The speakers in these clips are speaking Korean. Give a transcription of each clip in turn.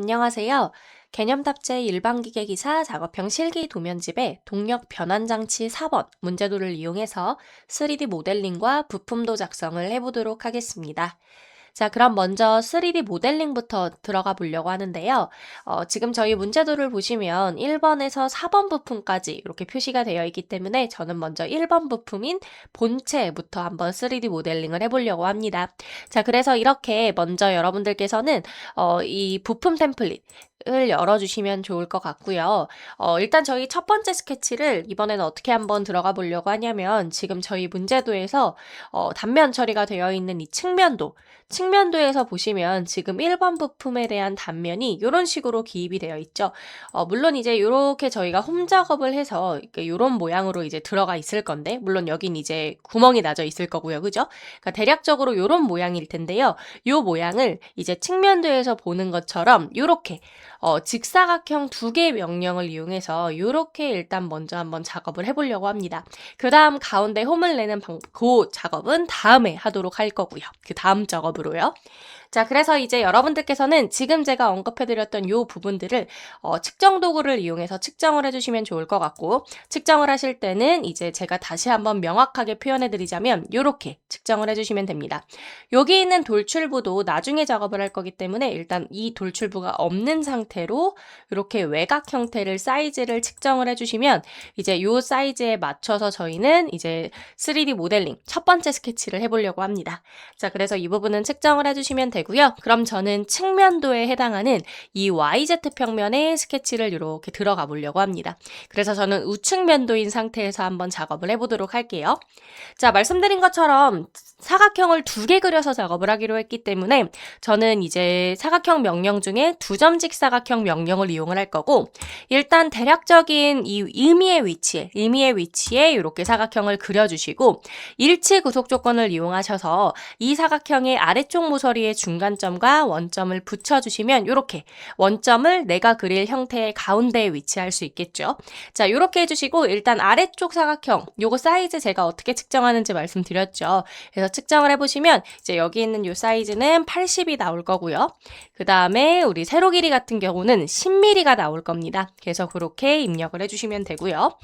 안녕하세요. 개념탑재 일반기계기사 작업형 실기 도면집의 동력 변환장치 4번 문제도를 이용해서 3D 모델링과 부품도 작성을 해보도록 하겠습니다. 자, 그럼 먼저 3D 모델링부터 들어가 보려고 하는데요. 지금 저희 문제도를 보시면 1번에서 4번 부품까지 이렇게 표시가 되어 있기 때문에 저는 먼저 1번 부품인 본체부터 한번 3D 모델링을 해보려고 합니다. 자, 그래서 이렇게 먼저 여러분들께서는 이 부품 템플릿을 열어주시면 좋을 것 같고요. 일단 저희 첫 번째 스케치를 이번에는 어떻게 한번 들어가 보려고 하냐면 지금 저희 문제도에서 단면 처리가 되어 있는 이 측면도에서 보시면 지금 1번 부품에 대한 단면이 이런 식으로 기입이 되어 있죠. 물론 이제 이렇게 저희가 홈 작업을 해서 이런 모양으로 이제 들어가 있을 건데, 물론 여긴 이제 구멍이 나져 있을 거고요. 그죠? 그러니까 대략적으로 이런 모양일 텐데요. 이 모양을 이제 측면도에서 보는 것처럼 이렇게 직사각형 2개 명령을 이용해서 이렇게 일단 먼저 한번 작업을 해보려고 합니다. 그 다음 가운데 홈을 내는 그 작업은 다음에 하도록 할 거고요. 그 다음 작업으로요. 자, 그래서 이제 여러분들께서는 지금 제가 언급해드렸던 이 부분들을 측정 도구를 이용해서 측정을 해주시면 좋을 것 같고, 측정을 하실 때는 이제 제가 다시 한번 명확하게 표현해드리자면 이렇게 측정을 해주시면 됩니다. 여기 있는 돌출부도 나중에 작업을 할 거기 때문에 일단 이 돌출부가 없는 상태로 이렇게 외곽 형태를 사이즈를 측정을 해주시면 이제 이 사이즈에 맞춰서 저희는 이제 3D 모델링 첫 번째 스케치를 해보려고 합니다. 자, 그래서 이 부분은 측정을 해주시면 되고요. 그럼 저는 측면도에 해당하는 이 YZ 평면의 스케치를 이렇게 들어가 보려고 합니다. 그래서 저는 우측면도인 상태에서 한번 작업을 해보도록 할게요. 자, 말씀드린 것처럼 사각형을 2개 그려서 작업을 하기로 했기 때문에 저는 이제 사각형 명령 중에 2점 직사각형 명령을 이용을 할 거고, 일단 대략적인 이 의미의 위치에 이렇게 사각형을 그려주시고 일치 구속 조건을 이용하셔서 이 사각형의 아래쪽 모서리의 중간점과 원점을 붙여주시면 이렇게 원점을 내가 그릴 형태의 가운데에 위치할 수 있겠죠. 자, 이렇게 해주시고 일단 아래쪽 사각형 요거 사이즈 제가 어떻게 측정하는지 말씀드렸죠. 그래서 측정을 해보시면 이제 여기 있는 요 사이즈는 80이 나올 거고요. 그 다음에 우리 세로 길이 같은 경우는 10mm가 나올 겁니다. 그래서 그렇게 입력을 해주시면 되고요.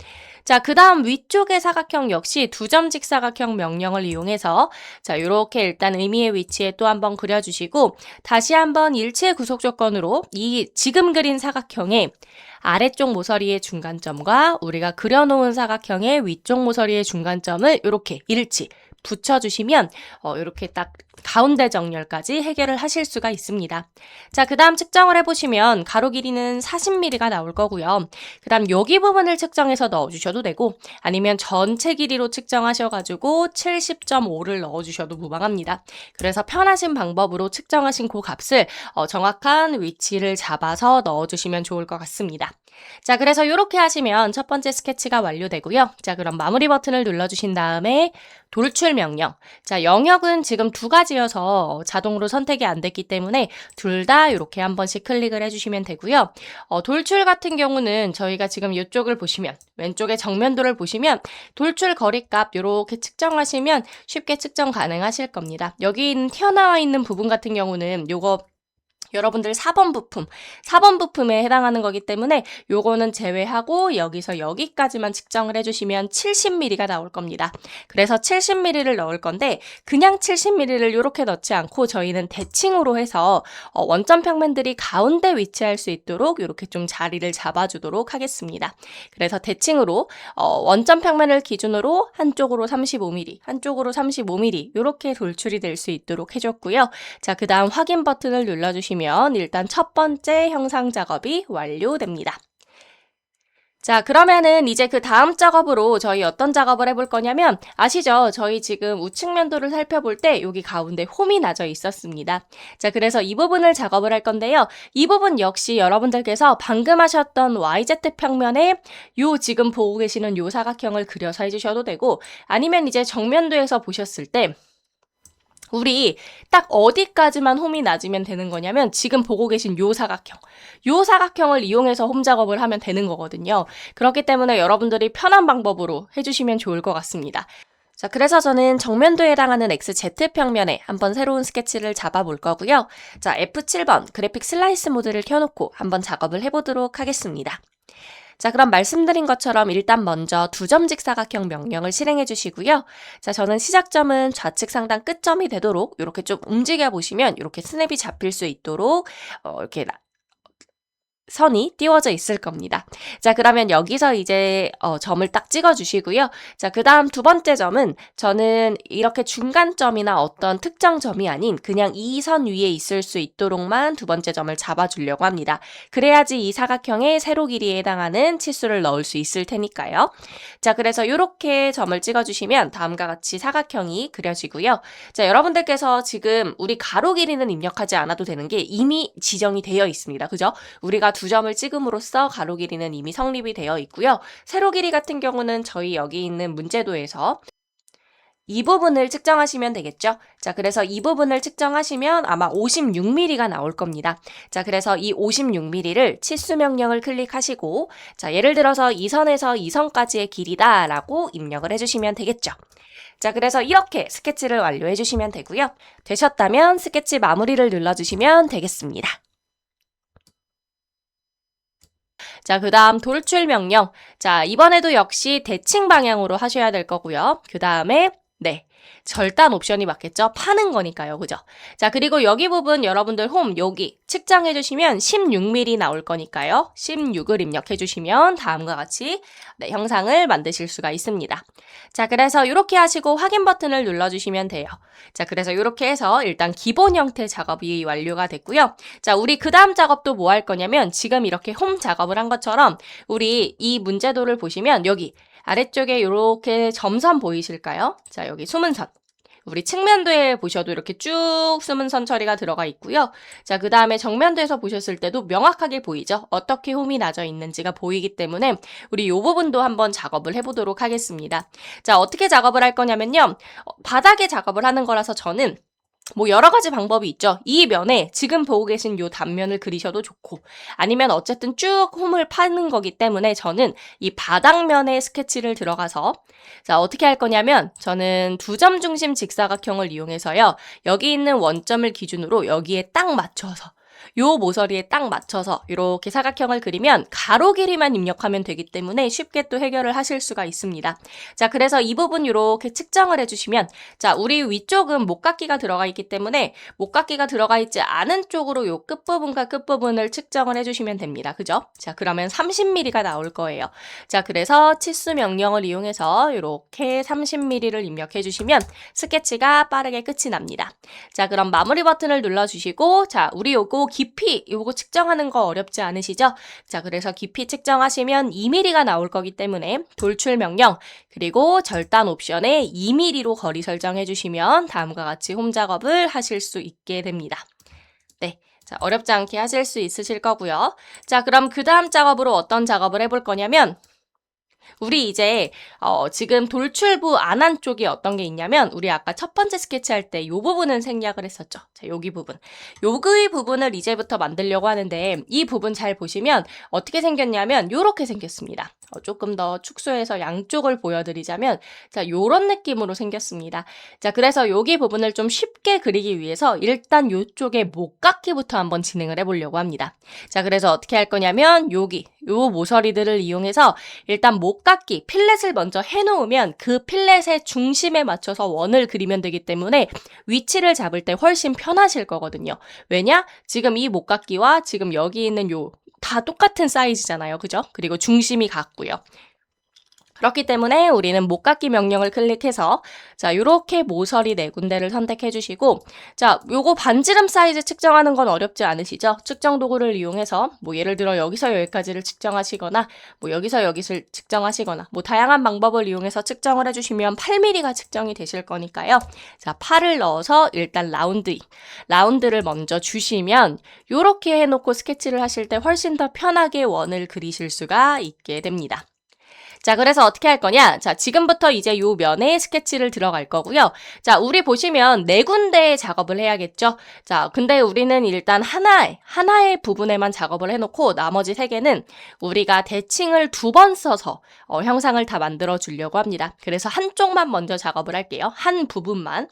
자, 그 다음 위쪽의 사각형 역시 2점 직사각형 명령을 이용해서 자, 요렇게 일단 의미의 위치에 또 한번 그려주시고 다시 한번 일치의 구속 조건으로 이 지금 그린 사각형의 아래쪽 모서리의 중간점과 우리가 그려놓은 사각형의 위쪽 모서리의 중간점을 이렇게 일치 붙여주시면 이렇게 딱 가운데 정렬까지 해결을 하실 수가 있습니다. 자, 그 다음 측정을 해보시면 가로 길이는 40mm가 나올 거고요. 그 다음 여기 부분을 측정해서 넣어주셔도 되고 아니면 전체 길이로 측정하셔가지고 70.5를 넣어주셔도 무방합니다. 그래서 편하신 방법으로 측정하신 그 값을 정확한 위치를 잡아서 넣어주시면 좋을 것 같습니다. 자, 그래서 이렇게 하시면 첫 번째 스케치가 완료되고요. 자, 그럼 마무리 버튼을 눌러주신 다음에 돌출 명령. 자, 영역은 지금 2가지여서 자동으로 선택이 안 됐기 때문에 둘 다 이렇게 한 번씩 클릭을 해주시면 되고요. 돌출 같은 경우는 저희가 지금 이쪽을 보시면 왼쪽에 정면도를 보시면 돌출 거리값 이렇게 측정하시면 쉽게 측정 가능하실 겁니다. 여기 튀어나와 있는 부분 같은 경우는 요거 여러분들 4번 부품에 해당하는 거기 때문에 요거는 제외하고 여기서 여기까지만 측정을 해주시면 70mm가 나올 겁니다. 그래서 70mm를 넣을 건데 그냥 70mm를 이렇게 넣지 않고 저희는 대칭으로 해서 원점 평면들이 가운데 위치할 수 있도록 이렇게 좀 자리를 잡아주도록 하겠습니다. 그래서 대칭으로 원점 평면을 기준으로 한쪽으로 35mm, 한쪽으로 35mm 이렇게 돌출이 될 수 있도록 해줬고요. 자, 그 다음 확인 버튼을 눌러주시면 일단 첫 번째 형상 작업이 완료됩니다. 자, 그러면은 이제 그 다음 작업으로 저희 어떤 작업을 해볼 거냐면 아시죠? 저희 지금 우측면도를 살펴볼 때 여기 가운데 홈이 나져 있었습니다. 자, 그래서 이 부분을 작업을 할 건데요. 이 부분 역시 여러분들께서 방금 하셨던 YZ 평면에 요 지금 보고 계시는 요 사각형을 그려서 해주셔도 되고 아니면 이제 정면도에서 보셨을 때 우리 딱 어디까지만 홈이 낮으면 되는 거냐면 지금 보고 계신 요 사각형을 이용해서 홈 작업을 하면 되는 거거든요. 그렇기 때문에 여러분들이 편한 방법으로 해주시면 좋을 것 같습니다. 자, 그래서 저는 정면도에 해당하는 XZ평면에 한번 새로운 스케치를 잡아볼 거고요. 자, F7번 그래픽 슬라이스 모드를 켜놓고 한번 작업을 해보도록 하겠습니다. 자, 그럼 말씀드린 것처럼 일단 먼저 두 점 직사각형 명령을 실행해 주시고요. 자, 저는 시작점은 좌측 상단 끝점이 되도록 이렇게 좀 움직여 보시면 이렇게 스냅이 잡힐 수 있도록 이렇게 선이 띄워져 있을 겁니다. 자, 그러면 여기서 이제 점을 딱 찍어 주시고요. 자, 그 다음 두 번째 점은 저는 이렇게 중간점이나 어떤 특정 점이 아닌 그냥 이 선 위에 있을 수 있도록만 두 번째 점을 잡아 주려고 합니다. 그래야지 이 사각형의 세로 길이에 해당하는 치수를 넣을 수 있을 테니까요. 자, 그래서 이렇게 점을 찍어 주시면 다음과 같이 사각형이 그려지고요. 자, 여러분들께서 지금 우리 가로 길이는 입력하지 않아도 되는 게 이미 지정이 되어 있습니다. 그죠? 우리가 두 점을 찍음으로써 가로 길이는 이미 성립이 되어 있고요. 세로 길이 같은 경우는 저희 여기 있는 문제도에서 이 부분을 측정하시면 되겠죠? 자, 그래서 이 부분을 측정하시면 아마 56mm가 나올 겁니다. 자, 그래서 이 56mm를 치수 명령을 클릭하시고, 자, 예를 들어서 이 선에서 이 선까지의 길이다라고 입력을 해주시면 되겠죠? 자, 그래서 이렇게 스케치를 완료해 주시면 되고요. 되셨다면 스케치 마무리를 눌러주시면 되겠습니다. 자, 그 다음 돌출 명령. 자, 이번에도 역시 대칭 방향으로 하셔야 될 거고요. 그 다음에 절단 옵션이 맞겠죠? 파는 거니까요. 그죠? 자, 그리고 여기 부분 여러분들 홈 여기 측정해 주시면 16mm 나올 거니까요. 16을 입력해 주시면 다음과 같이 형상을 만드실 수가 있습니다. 자, 그래서 이렇게 하시고 확인 버튼을 눌러주시면 돼요. 자, 그래서 이렇게 해서 일단 기본 형태 작업이 완료가 됐고요. 자, 우리 그 다음 작업도 뭐 할 거냐면 지금 이렇게 홈 작업을 한 것처럼 우리 이 문제도를 보시면 여기 아래쪽에 이렇게 점선 보이실까요? 자, 여기 숨은선. 우리 측면도에 보셔도 이렇게 쭉 숨은선 처리가 들어가 있고요. 자, 그 다음에 정면도에서 보셨을 때도 명확하게 보이죠? 어떻게 홈이 나져 있는지가 보이기 때문에 우리 이 부분도 한번 작업을 해보도록 하겠습니다. 자, 어떻게 작업을 할 거냐면요. 바닥에 작업을 하는 거라서 저는 뭐 여러 가지 방법이 있죠. 이 면에 지금 보고 계신 요 단면을 그리셔도 좋고 아니면 어쨌든 쭉 홈을 파는 거기 때문에 저는 이 바닥면에 스케치를 들어가서 자, 어떻게 할 거냐면 저는 두 점 중심 직사각형을 이용해서요. 여기 있는 원점을 기준으로 여기에 딱 맞춰서 요 모서리에 딱 맞춰서 이렇게 사각형을 그리면 가로 길이만 입력하면 되기 때문에 쉽게 또 해결을 하실 수가 있습니다. 자, 그래서 이 부분 이렇게 측정을 해주시면 자, 우리 위쪽은 목깎이가 들어가 있기 때문에 목깎이가 들어가 있지 않은 쪽으로 요 끝부분과 끝부분을 측정을 해주시면 됩니다. 그죠? 자, 그러면 30mm가 나올 거예요. 자, 그래서 치수 명령을 이용해서 이렇게 30mm를 입력해 주시면 스케치가 빠르게 끝이 납니다. 자, 그럼 마무리 버튼을 눌러주시고 자, 우리 요거 깊이 요거 측정하는 거 어렵지 않으시죠? 자, 그래서 깊이 측정하시면 2mm가 나올 거기 때문에 돌출 명령 그리고 절단 옵션에 2mm로 거리 설정해 주시면 다음과 같이 홈 작업을 하실 수 있게 됩니다. 네. 자, 어렵지 않게 하실 수 있으실 거고요. 자, 그럼 그 다음 작업으로 어떤 작업을 해볼 거냐면 우리 이제 지금 돌출부 안한 쪽이 어떤 게 있냐면 우리 아까 첫 번째 스케치 할 때 이 부분은 생략을 했었죠. 자, 여기 부분. 여기 부분을 이제부터 만들려고 하는데 이 부분 잘 보시면 어떻게 생겼냐면 요렇게 생겼습니다. 조금 더 축소해서 양쪽을 보여드리자면 자, 요런 느낌으로 생겼습니다. 자, 그래서 여기 부분을 좀 쉽게 그리기 위해서 일단 요쪽에 목깎이부터 한번 진행을 해보려고 합니다. 자, 그래서 어떻게 할 거냐면 여기 요 모서리들을 이용해서 일단 목깎이 필렛을 먼저 해놓으면 그 필렛의 중심에 맞춰서 원을 그리면 되기 때문에 위치를 잡을 때 훨씬 편하실 거거든요. 왜냐? 지금 이 목깎이와 지금 여기 있는 요 다 똑같은 사이즈잖아요. 그죠? 그리고 중심이 같고요. 그렇기 때문에 우리는 목깎이 명령을 클릭해서 자, 요렇게 모서리 4군데를 선택해 주시고 자, 요거 반지름 사이즈 측정하는 건 어렵지 않으시죠? 측정 도구를 이용해서 뭐 예를 들어 여기서 여기까지를 측정하시거나 뭐 여기서 여기를 측정하시거나 뭐 다양한 방법을 이용해서 측정을 해주시면 8mm가 측정이 되실 거니까요. 자, 8을 넣어서 일단 라운드를 먼저 주시면 요렇게 해놓고 스케치를 하실 때 훨씬 더 편하게 원을 그리실 수가 있게 됩니다. 자, 그래서 어떻게 할 거냐? 자, 지금부터 이제 요 면에 스케치를 들어갈 거고요. 자, 우리 보시면 네 군데의 작업을 해야겠죠? 자, 근데 우리는 일단 하나의 부분에만 작업을 해놓고 나머지 세 개는 우리가 대칭을 2번 써서 형상을 다 만들어 주려고 합니다. 그래서 한쪽만 먼저 작업을 할게요. 한 부분만.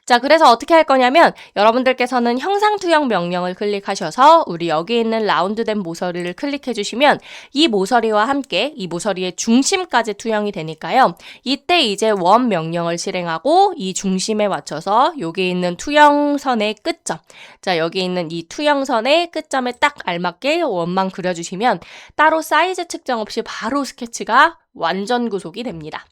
자, 그래서 어떻게 할 거냐면 여러분들께서는 형상 투영 명령을 클릭하셔서 우리 여기 있는 라운드된 모서리를 클릭해 주시면 이 모서리와 함께 이 모서리의 중심까지 투영이 되니까요. 이때 이제 원 명령을 실행하고 이 중심에 맞춰서 여기 있는 투영선의 끝점, 자, 여기 있는 이 투영선의 끝점에 딱 알맞게 원만 그려주시면 따로 사이즈 측정 없이 바로 스케치가 완전 구속이 됩니다.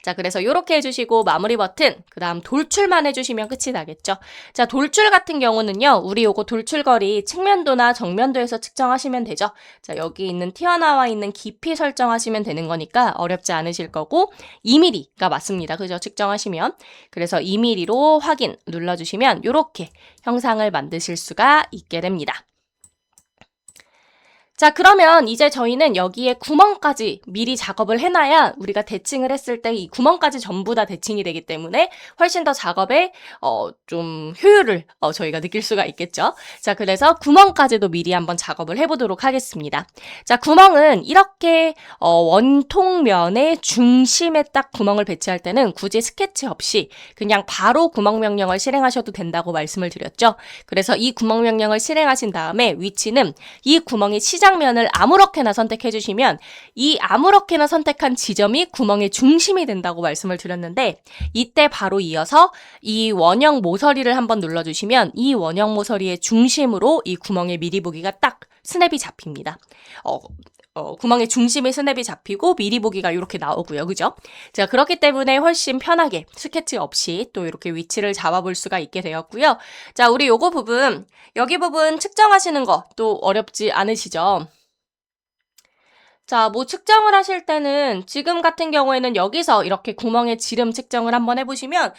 자, 그래서 이렇게 해주시고 마무리 버튼, 그 다음 돌출만 해주시면 끝이 나겠죠. 자, 돌출 같은 경우는요, 우리 요거 돌출거리 측면도나 정면도에서 측정하시면 되죠. 자, 여기 있는 튀어나와 있는 깊이 설정하시면 되는 거니까 어렵지 않으실 거고 2mm가 맞습니다. 그죠? 측정하시면. 그래서 2mm로 확인 눌러주시면 이렇게 형상을 만드실 수가 있게 됩니다. 자, 그러면 이제 저희는 여기에 구멍까지 미리 작업을 해놔야 우리가 대칭을 했을 때 이 구멍까지 전부 다 대칭이 되기 때문에 훨씬 더 작업에 좀 효율을 저희가 느낄 수가 있겠죠. 자, 그래서 구멍까지도 미리 한번 작업을 해보도록 하겠습니다. 자, 구멍은 이렇게 원통면의 중심에 딱 구멍을 배치할 때는 굳이 스케치 없이 그냥 바로 구멍 명령을 실행하셔도 된다고 말씀을 드렸죠. 그래서 이 구멍 명령을 실행하신 다음에 위치는 이 구멍이 시작면을 아무렇게나 선택해 주시면 이 아무렇게나 선택한 지점이 구멍의 중심이 된다고 말씀을 드렸는데 이때 바로 이어서 이 원형 모서리를 한번 눌러주시면 이 원형 모서리의 중심으로 이 구멍의 미리 보기가 딱 스냅이 잡힙니다. 구멍의 중심에 스냅이 잡히고 미리 보기가 이렇게 나오고요. 그죠? 자, 그렇기 때문에 훨씬 편하게 스케치 없이 또 이렇게 위치를 잡아볼 수가 있게 되었고요. 자, 우리 요거 부분, 여기 부분 측정하시는 거 또 어렵지 않으시죠? 자, 뭐 측정을 하실 때는 지금 같은 경우에는 여기서 이렇게 구멍의 지름 측정을 한번 해보시면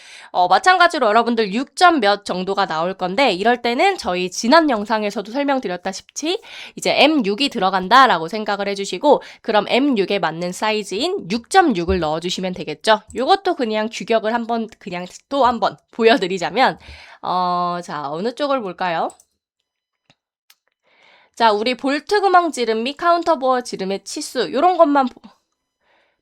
마찬가지로 여러분들 6점 몇 정도가 나올 건데 이럴 때는 저희 지난 영상에서도 설명드렸다시피 이제 M6이 들어간다라고 생각을 해주시고 그럼 M6에 맞는 사이즈인 6.6을 넣어주시면 되겠죠. 이것도 그냥 규격을 한번 그냥 또 한번 보여드리자면 자, 어느 쪽을 볼까요? 자, 우리 볼트 구멍 지름 및 카운터보어 지름의 치수 이런 것만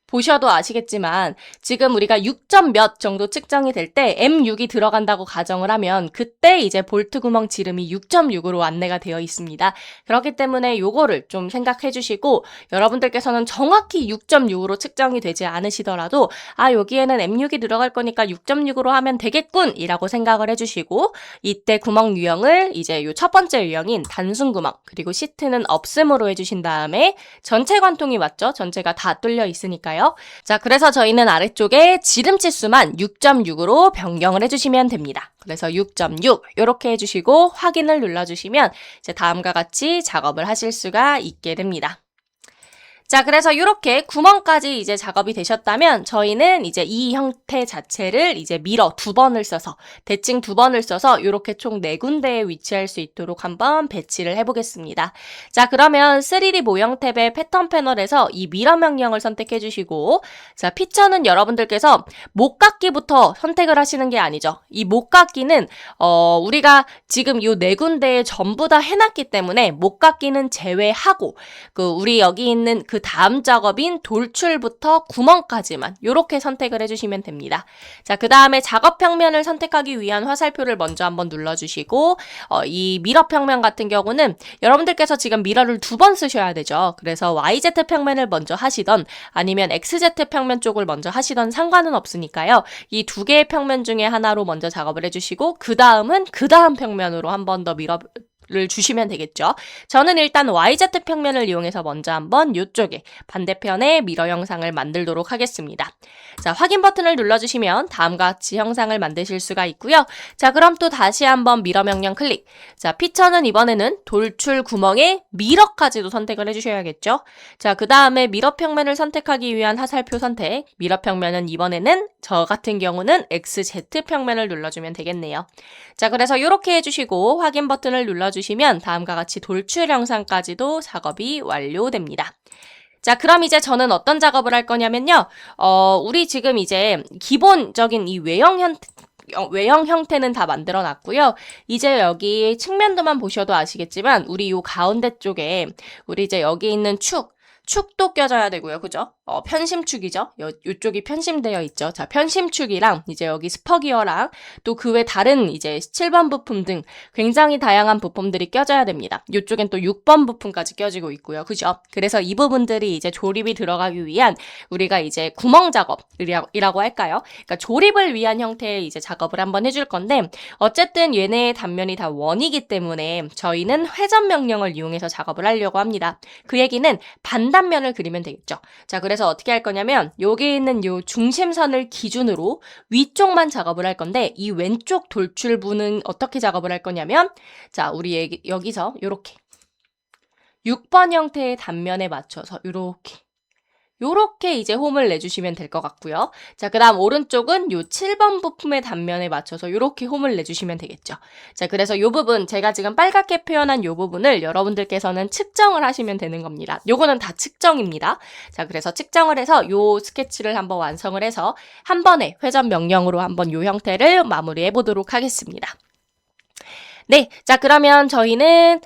보셔도 아시겠지만 지금 우리가 6점 몇 정도 측정이 될 때 M6이 들어간다고 가정을 하면 그때 이제 볼트 구멍 지름이 6.6으로 안내가 되어 있습니다. 그렇기 때문에 요거를 좀 생각해 주시고 여러분들께서는 정확히 6.6으로 측정이 되지 않으시더라도 여기에는 M6이 들어갈 거니까 6.6으로 하면 되겠군 이라고 생각을 해주시고 이때 구멍 유형을 이제 요 첫 번째 유형인 단순 구멍 그리고 시트는 없음으로 해주신 다음에 전체 관통이 맞죠? 전체가 다 뚫려 있으니까요. 자, 그래서 저희는 아래쪽에 지름 치수만 6.6으로 변경을 해주시면 됩니다. 그래서 6.6 이렇게 해주시고 확인을 눌러주시면 이제 다음과 같이 작업을 하실 수가 있게 됩니다. 자, 그래서 이렇게 구멍까지 이제 작업이 되셨다면 저희는 이제 이 형태 자체를 이제 미러 2번을 써서 대칭 2번을 써서 이렇게 총 4군데에 위치할 수 있도록 한번 배치를 해보겠습니다. 자, 그러면 3D 모형 탭의 패턴 패널에서 이 미러 명령을 선택해 주시고 자, 피처는 여러분들께서 목깎기부터 선택을 하시는 게 아니죠. 이 목깎기는 우리가 지금 이 4군데에 전부 다 해놨기 때문에 목깎기는 제외하고 우리 여기 있는 그 다음 작업인 돌출부터 구멍까지만 이렇게 선택을 해주시면 됩니다. 자, 그 다음에 작업 평면을 선택하기 위한 화살표를 먼저 한번 눌러주시고 이 미러 평면 같은 경우는 여러분들께서 지금 미러를 2번 쓰셔야 되죠. 그래서 YZ 평면을 먼저 하시던 아니면 XZ 평면 쪽을 먼저 하시던 상관은 없으니까요. 이 2개의 평면 중에 하나로 먼저 작업을 해주시고 그 다음은 그 다음 평면으로 한 번 더 미러를 주시면 되겠죠. 저는 일단 YZ 평면을 이용해서 먼저 한번 이쪽에 반대편에 미러 영상을 만들도록 하겠습니다. 자, 확인 버튼을 눌러주시면 다음과 같이 형상을 만드실 수가 있고요. 자, 그럼 또 다시 한번 미러 명령 클릭. 자, 피처는 이번에는 돌출 구멍에 미러까지도 선택을 해주셔야겠죠. 자, 그 다음에 미러 평면을 선택하기 위한 화살표 선택. 미러 평면은 이번에는 저 같은 경우는 XZ 평면을 눌러주면 되겠네요. 자, 그래서 이렇게 해주시고 확인 버튼을 눌러주시면 다음과 같이 돌출 영상까지도 작업이 완료됩니다. 자, 그럼 이제 저는 어떤 작업을 할 거냐면요. 우리 지금 이제 기본적인 이 외형 형태는 다 만들어 놨고요. 이제 여기 측면도만 보셔도 아시겠지만 우리 요 가운데 쪽에 우리 이제 여기 있는 축도 껴줘야 되고요. 그죠? 편심축이죠. 요쪽이 편심되어 있죠. 자, 편심축이랑 이제 여기 스퍼기어랑 또 그 외 다른 이제 7번 부품 등 굉장히 다양한 부품들이 껴져야 됩니다. 요쪽엔 또 6번 부품까지 껴지고 있고요. 그죠? 그래서 이 부분들이 이제 조립이 들어가기 위한 우리가 이제 구멍 작업이라고 할까요? 그러니까 조립을 위한 형태의 이제 작업을 한번 해줄 건데 어쨌든 얘네의 단면이 다 원이기 때문에 저희는 회전 명령을 이용해서 작업을 하려고 합니다. 그 얘기는 반단면을 그리면 되겠죠. 자, 그래서 어떻게 할 거냐면 여기 있는 요 중심선을 기준으로 위쪽만 작업을 할 건데 이 왼쪽 돌출부는 어떻게 작업을 할 거냐면 자, 우리 여기서 요렇게 6번 형태의 단면에 맞춰서 요렇게 이제 홈을 내주시면 될 것 같고요. 자, 그 다음 오른쪽은 요 7번 부품의 단면에 맞춰서 요렇게 홈을 내주시면 되겠죠. 자, 그래서 요 부분, 제가 지금 빨갛게 표현한 요 부분을 여러분들께서는 측정을 하시면 되는 겁니다. 요거는 다 측정입니다. 자, 그래서 측정을 해서 요 스케치를 한번 완성을 해서 한 번에 회전 명령으로 한번 요 형태를 마무리해 보도록 하겠습니다. 네, 자, 그러면 저희는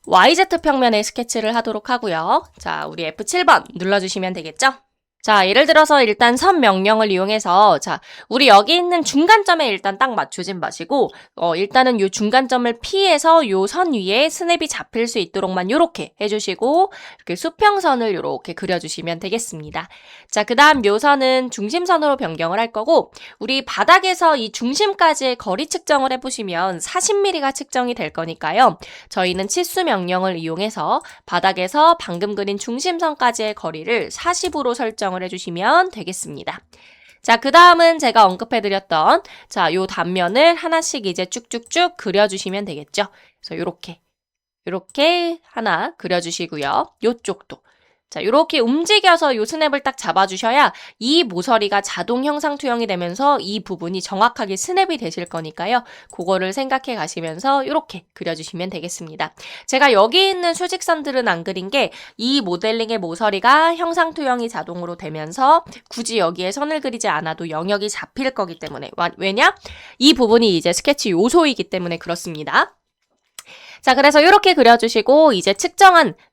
YZ평면의 스케치를 하도록 하고요. 자, 우리 F7번 눌러주시면 되겠죠? 자, 예를 들어서 일단 선 명령을 이용해서 자, 우리 여기 있는 중간점에 일단 딱 맞추진 마시고 일단은 요 중간점을 피해서 요 선 위에 스냅이 잡힐 수 있도록만 요렇게 해주시고 이렇게 수평선을 요렇게 그려주시면 되겠습니다. 자, 그 다음 요 선은 중심선으로 변경을 할 거고 우리 바닥에서 이 중심까지의 거리 측정을 해보시면 40mm가 측정이 될 거니까요. 저희는 치수 명령을 이용해서 바닥에서 방금 그린 중심선까지의 거리를 40으로 설정을 해주시면 되겠습니다. 자, 그 다음은 제가 언급해드렸던 자, 요 단면을 하나씩 이제 쭉쭉쭉 그려주시면 되겠죠. 그래서 요렇게 하나 그려주시고요. 요쪽도. 자, 요렇게 움직여서 요 스냅을 딱 잡아주셔야 이 모서리가 자동 형상 투영이 되면서 이 부분이 정확하게 스냅이 되실 거니까요. 그거를 생각해 가시면서 요렇게 그려주시면 되겠습니다. 제가 여기 있는 수직선들은 안 그린 게 이 모델링의 모서리가 형상 투영이 자동으로 되면서 굳이 여기에 선을 그리지 않아도 영역이 잡힐 거기 때문에 왜냐? 이 부분이 이제 스케치 요소이기 때문에 그렇습니다. 자, 그래서 이렇게 그려주시고 이제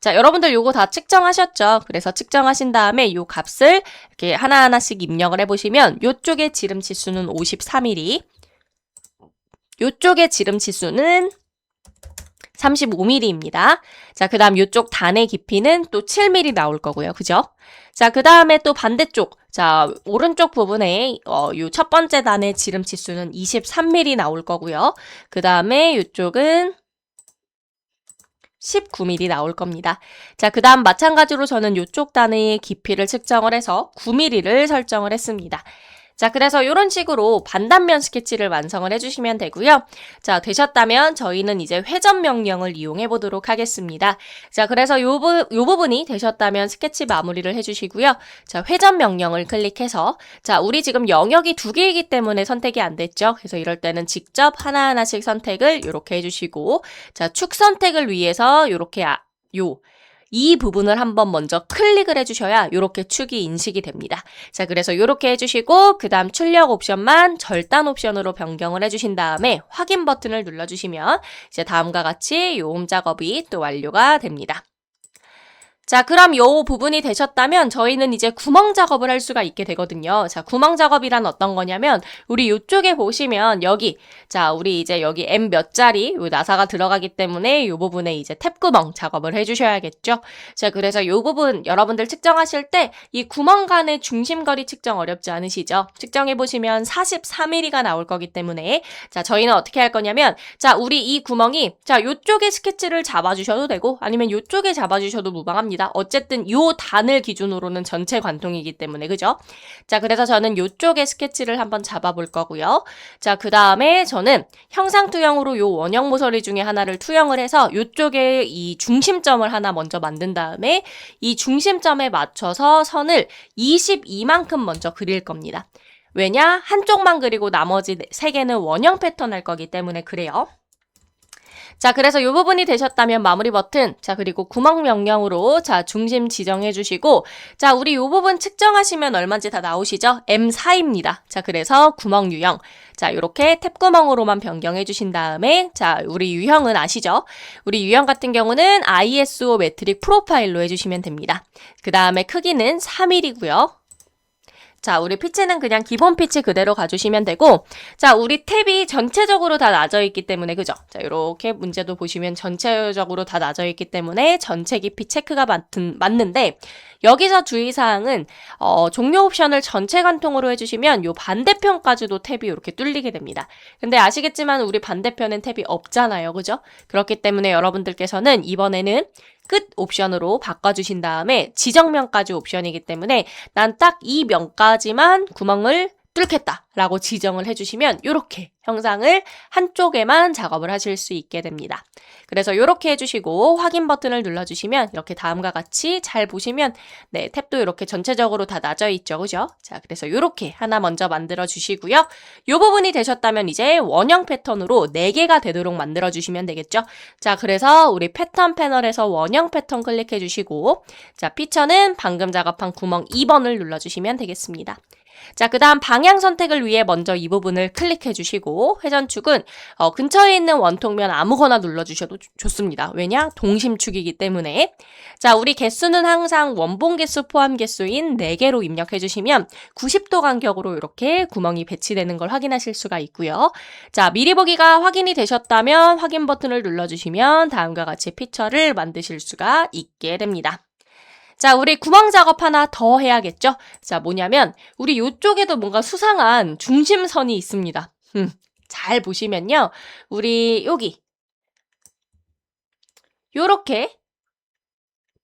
자, 여러분들 요거 다 측정하셨죠? 그래서 측정하신 다음에 요 값을 이렇게 하나하나씩 입력을 해보시면 요쪽의 지름 치수는 54mm, 요쪽의 지름 치수는 35mm입니다. 자, 그 다음 요쪽 단의 깊이는 또 7mm 나올 거고요. 그죠? 자, 그 다음에 또 반대쪽, 자, 오른쪽 부분에 요 첫 번째 단의 지름 치수는 23mm 나올 거고요. 그 다음에 요쪽은 19mm 나올 겁니다. 자, 그 다음 마찬가지로 저는 이쪽 단의 깊이를 측정을 해서 9mm를 설정을 했습니다. 자, 그래서 이런 식으로 반단면 스케치를 완성을 해주시면 되고요. 자, 되셨다면 저희는 이제 회전 명령을 이용해 보도록 하겠습니다. 자, 그래서 요 부분이 되셨다면 스케치 마무리를 해주시고요. 자, 회전 명령을 클릭해서 자, 우리 지금 영역이 2개이기 때문에 선택이 안 됐죠. 그래서 이럴 때는 직접 하나하나씩 선택을 이렇게 해주시고 자, 축 선택을 위해서 이렇게 이 부분을 한번 먼저 클릭을 해주셔야 이렇게 축이 인식이 됩니다. 자, 그래서 이렇게 해주시고 그 다음 출력 옵션만 절단 옵션으로 변경을 해주신 다음에 확인 버튼을 눌러주시면 이제 다음과 같이 요음 작업이 또 완료가 됩니다. 자, 그럼 요 부분이 되셨다면 저희는 이제 구멍 작업을 할 수가 있게 되거든요. 자, 구멍 작업이란 어떤 거냐면 우리 요쪽에 보시면 자, 우리 이제 여기 M 몇 자리 요 나사가 들어가기 때문에 요 부분에 이제 탭구멍 작업을 해주셔야겠죠. 자, 그래서 요 부분 여러분들 측정하실 때 이 구멍 간의 중심거리 측정 어렵지 않으시죠? 측정해보시면 44mm가 나올 거기 때문에 자, 저희는 어떻게 할 거냐면 자, 우리 이 구멍이 자, 요쪽에 스케치를 잡아주셔도 되고 아니면 요쪽에 잡아주셔도 무방합니다. 어쨌든 요 단을 기준으로는 전체 관통이기 때문에 그죠? 자, 그래서 저는 요쪽에 스케치를 한번 잡아볼 거고요. 자, 그 다음에 저는 형상 투영으로 요 원형 모서리 중에 하나를 투영을 해서 요쪽에 이 중심점을 하나 먼저 만든 다음에 이 중심점에 맞춰서 선을 22만큼 먼저 그릴 겁니다. 왜냐? 한쪽만 그리고 나머지 3개는 원형 패턴 할 거기 때문에 그래요. 자, 그래서 이 부분이 되셨다면 마무리 버튼, 자, 그리고 구멍 명령으로, 자, 중심 지정해 주시고, 자, 우리 이 부분 측정하시면 얼마인지 다 나오시죠? M4입니다. 자, 그래서 구멍 유형. 자, 요렇게 탭구멍으로만 변경해 주신 다음에, 자, 우리 유형은 아시죠? 우리 유형 같은 경우는 ISO 매트릭 프로파일로 해주시면 됩니다. 그 다음에 크기는 3mm고요. 자, 우리 피치는 그냥 기본 피치 그대로 가주시면 되고, 자, 우리 탭이 전체적으로 다 낮아 있기 때문에, 그죠? 자, 요렇게 문제도 보시면 전체적으로 다 낮아 있기 때문에 전체 깊이 체크가 맞는데, 여기서 주의사항은, 종료 옵션을 전체 관통으로 해주시면 요 반대편까지도 탭이 이렇게 뚫리게 됩니다. 근데 아시겠지만 우리 반대편엔 탭이 없잖아요. 그죠? 그렇기 때문에 여러분들께서는 이번에는 끝 옵션으로 바꿔주신 다음에 지정면까지 옵션이기 때문에 난 딱 이 면까지만 구멍을 뚫겠다라고 지정을 해주시면 이렇게 형상을 한쪽에만 작업을 하실 수 있게 됩니다. 그래서 이렇게 해주시고 확인 버튼을 눌러주시면 이렇게 다음과 같이 잘 보시면 네, 탭도 이렇게 전체적으로 다 낮아 있죠. 그죠? 자, 그래서 이렇게 하나 먼저 만들어 주시고요. 이 부분이 되셨다면 이제 원형 패턴으로 4개가 되도록 만들어 주시면 되겠죠. 자, 그래서 우리 패턴 패널에서 원형 패턴 클릭해 주시고 자, 피처는 방금 작업한 구멍 2번을 눌러주시면 되겠습니다. 자, 그 다음 방향 선택을 위해 먼저 이 부분을 클릭해 주시고 회전축은 근처에 있는 원통면 아무거나 눌러주셔도 좋습니다. 왜냐? 동심축이기 때문에. 자, 우리 개수는 항상 원본 개수 포함 개수인 4개로 입력해 주시면 90도 간격으로 이렇게 구멍이 배치되는 걸 확인하실 수가 있고요. 자, 미리 보기가 확인이 되셨다면 확인 버튼을 눌러주시면 다음과 같이 피처를 만드실 수가 있게 됩니다. 자, 우리 구멍 작업 하나 더 해야겠죠? 자, 뭐냐면 우리 이쪽에도 뭔가 수상한 중심선이 있습니다. 잘 보시면요. 우리 여기 요렇게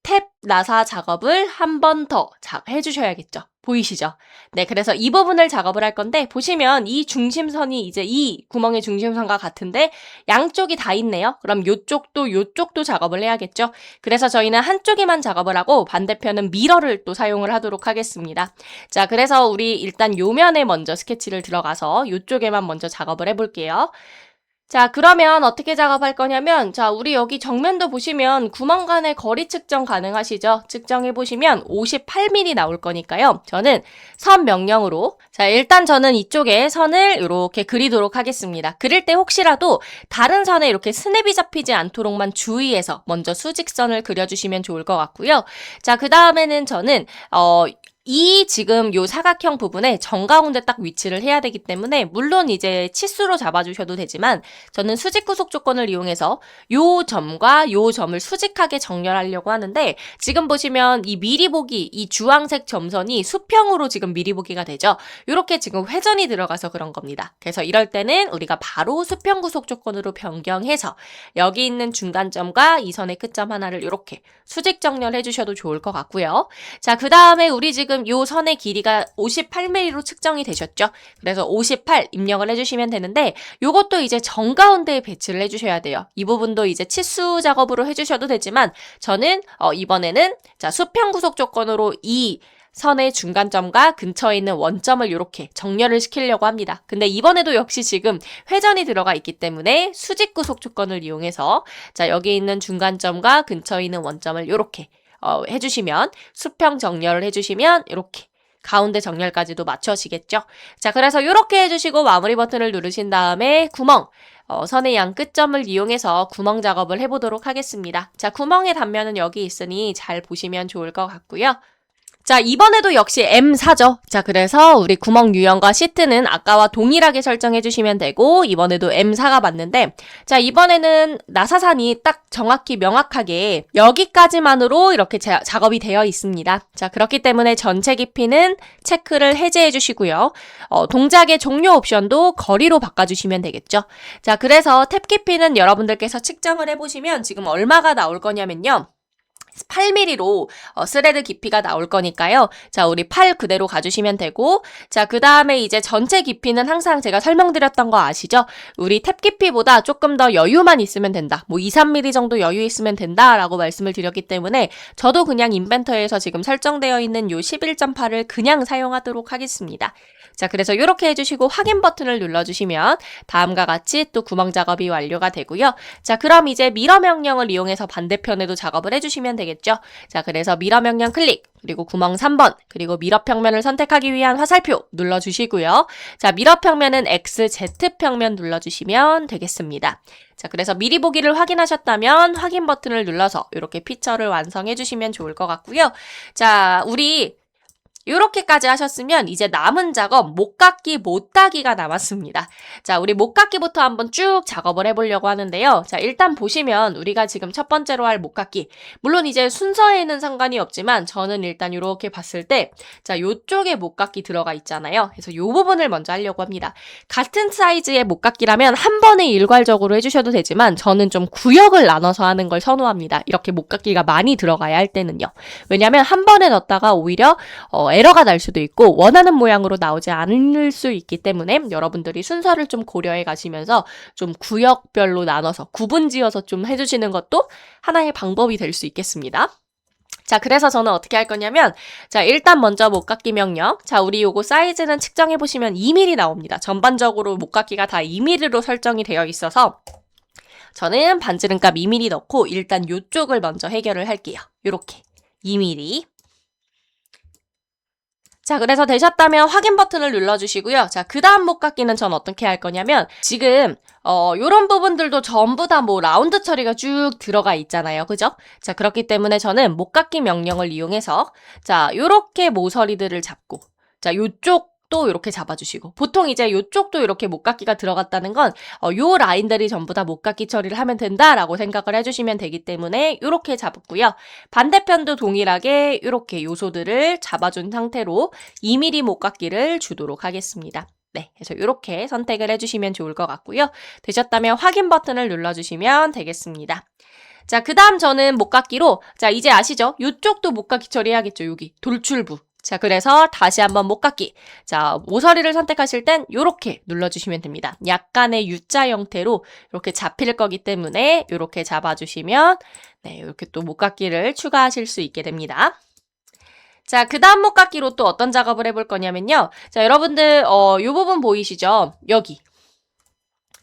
탭 나사 작업을 한 번 더 해주셔야겠죠. 보이시죠? 네, 그래서 이 부분을 작업을 할 건데 보시면 이 중심선이 이제 이 구멍의 중심선과 같은데 양쪽이 다 있네요. 그럼 요쪽도 작업을 해야겠죠. 그래서 저희는 한쪽에만 작업을 하고 반대편은 미러를 또 사용을 하도록 하겠습니다. 자, 그래서 우리 일단 요 면에 먼저 스케치를 들어가서 요쪽에만 먼저 작업을 해볼게요. 자, 그러면 어떻게 작업할 거냐면 자, 우리 여기 정면도 보시면 구멍 간의 거리 측정 가능하시죠? 측정해 보시면 58mm 나올 거니까요. 저는 선 명령으로 자, 일단 저는 이쪽에 선을 이렇게 그리도록 하겠습니다. 그릴 때 혹시라도 다른 선에 이렇게 스냅이 잡히지 않도록만 주의해서 먼저 수직선을 그려주시면 좋을 것 같고요. 자, 그 다음에는 저는 이 지금 요 사각형 부분에 정가운데 딱 위치를 해야 되기 때문에 물론 이제 치수로 잡아주셔도 되지만 저는 수직 구속 조건을 이용해서 요 점과 요 점을 수직하게 정렬하려고 하는데 지금 보시면 이 미리 보기 이 주황색 점선이 수평으로 지금 미리 보기가 되죠. 요렇게 지금 회전이 들어가서 그런 겁니다. 그래서 이럴 때는 우리가 바로 수평 구속 조건으로 변경해서 여기 있는 중간점과 이 선의 끝점 하나를 요렇게 수직 정렬해 주셔도 좋을 것 같고요. 자, 그 다음에 우리 지금 요 선의 길이가 58mm로 측정이 되셨죠? 그래서 58 입력을 해주시면 되는데 요것도 이제 정가운데에 배치를 해주셔야 돼요. 이 부분도 이제 치수 작업으로 해주셔도 되지만 저는 이번에는 자, 수평 구속 조건으로 이 선의 중간점과 근처에 있는 원점을 이렇게 정렬을 시키려고 합니다. 근데 이번에도 역시 지금 회전이 들어가 있기 때문에 수직 구속 조건을 이용해서 자, 여기 있는 중간점과 근처에 있는 원점을 이렇게 해주시면 수평 정렬을 해주시면 이렇게 가운데 정렬까지도 맞춰지겠죠. 자, 그래서 이렇게 해주시고 마무리 버튼을 누르신 다음에 구멍 선의 양 끝점을 이용해서 구멍 작업을 해보도록 하겠습니다. 자, 구멍의 단면은 여기 있으니 잘 보시면 좋을 것 같고요. 자, 이번에도 역시 M4죠. 자, 그래서 우리 구멍 유형과 시트는 아까와 동일하게 설정해 주시면 되고 이번에도 M4가 맞는데 자, 이번에는 나사산이 딱 정확히 명확하게 여기까지만으로 이렇게 작업이 되어 있습니다. 자, 그렇기 때문에 전체 깊이는 체크를 해제해 주시고요. 동작의 종료 옵션도 거리로 바꿔주시면 되겠죠. 자, 그래서 탭 깊이는 여러분들께서 측정을 해보시면 지금 얼마가 나올 거냐면요. 8mm로 스레드 깊이가 나올 거니까요. 자, 우리 8 그대로 가주시면 되고, 자, 그 다음에 이제 전체 깊이는 항상 제가 설명드렸던 거 아시죠? 우리 탭 깊이보다 조금 더 여유만 있으면 된다. 뭐 2, 3mm 정도 여유 있으면 된다라고 말씀을 드렸기 때문에 저도 그냥 인벤터에서 지금 설정되어 있는 요 11.8을 그냥 사용하도록 하겠습니다. 자, 그래서 이렇게 해주시고 확인 버튼을 눌러주시면 다음과 같이 또 구멍 작업이 완료가 되고요. 자, 그럼 이제 미러 명령을 이용해서 반대편에도 작업을 해주시면 되겠죠. 자, 그래서 미러 명령 클릭, 그리고 구멍 3번, 그리고 미러 평면을 선택하기 위한 화살표 눌러주시고요. 자, 미러 평면은 XZ 평면 눌러주시면 되겠습니다. 자, 그래서 미리 보기를 확인하셨다면 확인 버튼을 눌러서 이렇게 피처를 완성해 주시면 좋을 것 같고요. 자, 우리 이렇게까지 하셨으면 이제 남은 작업 목깎기 못따기가 남았습니다. 자, 우리 목깎기부터 한번 쭉 작업을 해보려고 하는데요. 자, 일단 보시면 우리가 지금 첫 번째로 할 목깎기, 물론 이제 순서에는 상관이 없지만 저는 일단 이렇게 봤을 때 자, 요쪽에 목깎기 들어가 있잖아요. 그래서 요 부분을 먼저 하려고 합니다. 같은 사이즈의 목깎기라면 한 번에 일괄적으로 해주셔도 되지만 저는 좀 구역을 나눠서 하는 걸 선호합니다. 이렇게 목깎기가 많이 들어가야 할 때는요. 왜냐하면 한 번에 넣었다가 오히려 에러가 날 수도 있고 원하는 모양으로 나오지 않을 수 있기 때문에 여러분들이 순서를 좀 고려해 가시면서 좀 구역별로 나눠서 구분지어서 좀 해주시는 것도 하나의 방법이 될 수 있겠습니다. 자, 그래서 저는 어떻게 할 거냐면 자, 일단 먼저 목깎기 명령. 자, 우리 요거 사이즈는 측정해 보시면 2mm 나옵니다. 전반적으로 목깎기가 다 2mm로 설정이 되어 있어서 저는 반지름값 2mm 넣고 일단 요쪽을 먼저 해결을 할게요. 요렇게 2mm. 자, 그래서 되셨다면 확인 버튼을 눌러주시고요. 자, 그 다음 목깎기는 전 어떻게 할 거냐면 지금 요런 부분들도 전부 다 뭐 라운드 처리가 쭉 들어가 있잖아요. 그죠? 자, 그렇기 때문에 저는 목깎기 명령을 이용해서 자, 요렇게 모서리들을 잡고 자, 요쪽도 이렇게 잡아주시고 보통 이제 요쪽도 이렇게 목깎기가 들어갔다는 건 요 라인들이 전부 다 목깎기 처리를 하면 된다라고 생각을 해주시면 되기 때문에 이렇게 잡았고요. 반대편도 동일하게 이렇게 요소들을 잡아준 상태로 2mm 목깎기를 주도록 하겠습니다. 네, 그래서 이렇게 선택을 해주시면 좋을 것 같고요. 되셨다면 확인 버튼을 눌러주시면 되겠습니다. 자, 그 다음 저는 목깎기로 자, 이제 아시죠? 요쪽도 목깎기 처리해야겠죠. 여기 돌출부. 자, 그래서 다시 한번 목깎기. 자, 모서리를 선택하실 땐 요렇게 눌러주시면 됩니다. 약간의 U자 형태로 이렇게 잡힐 거기 때문에 이렇게 잡아주시면 네, 이렇게 또 목깎기를 추가하실 수 있게 됩니다. 자, 그 다음 목깎기로 또 어떤 작업을 해볼 거냐면요. 자, 여러분들 요 부분 보이시죠? 여기.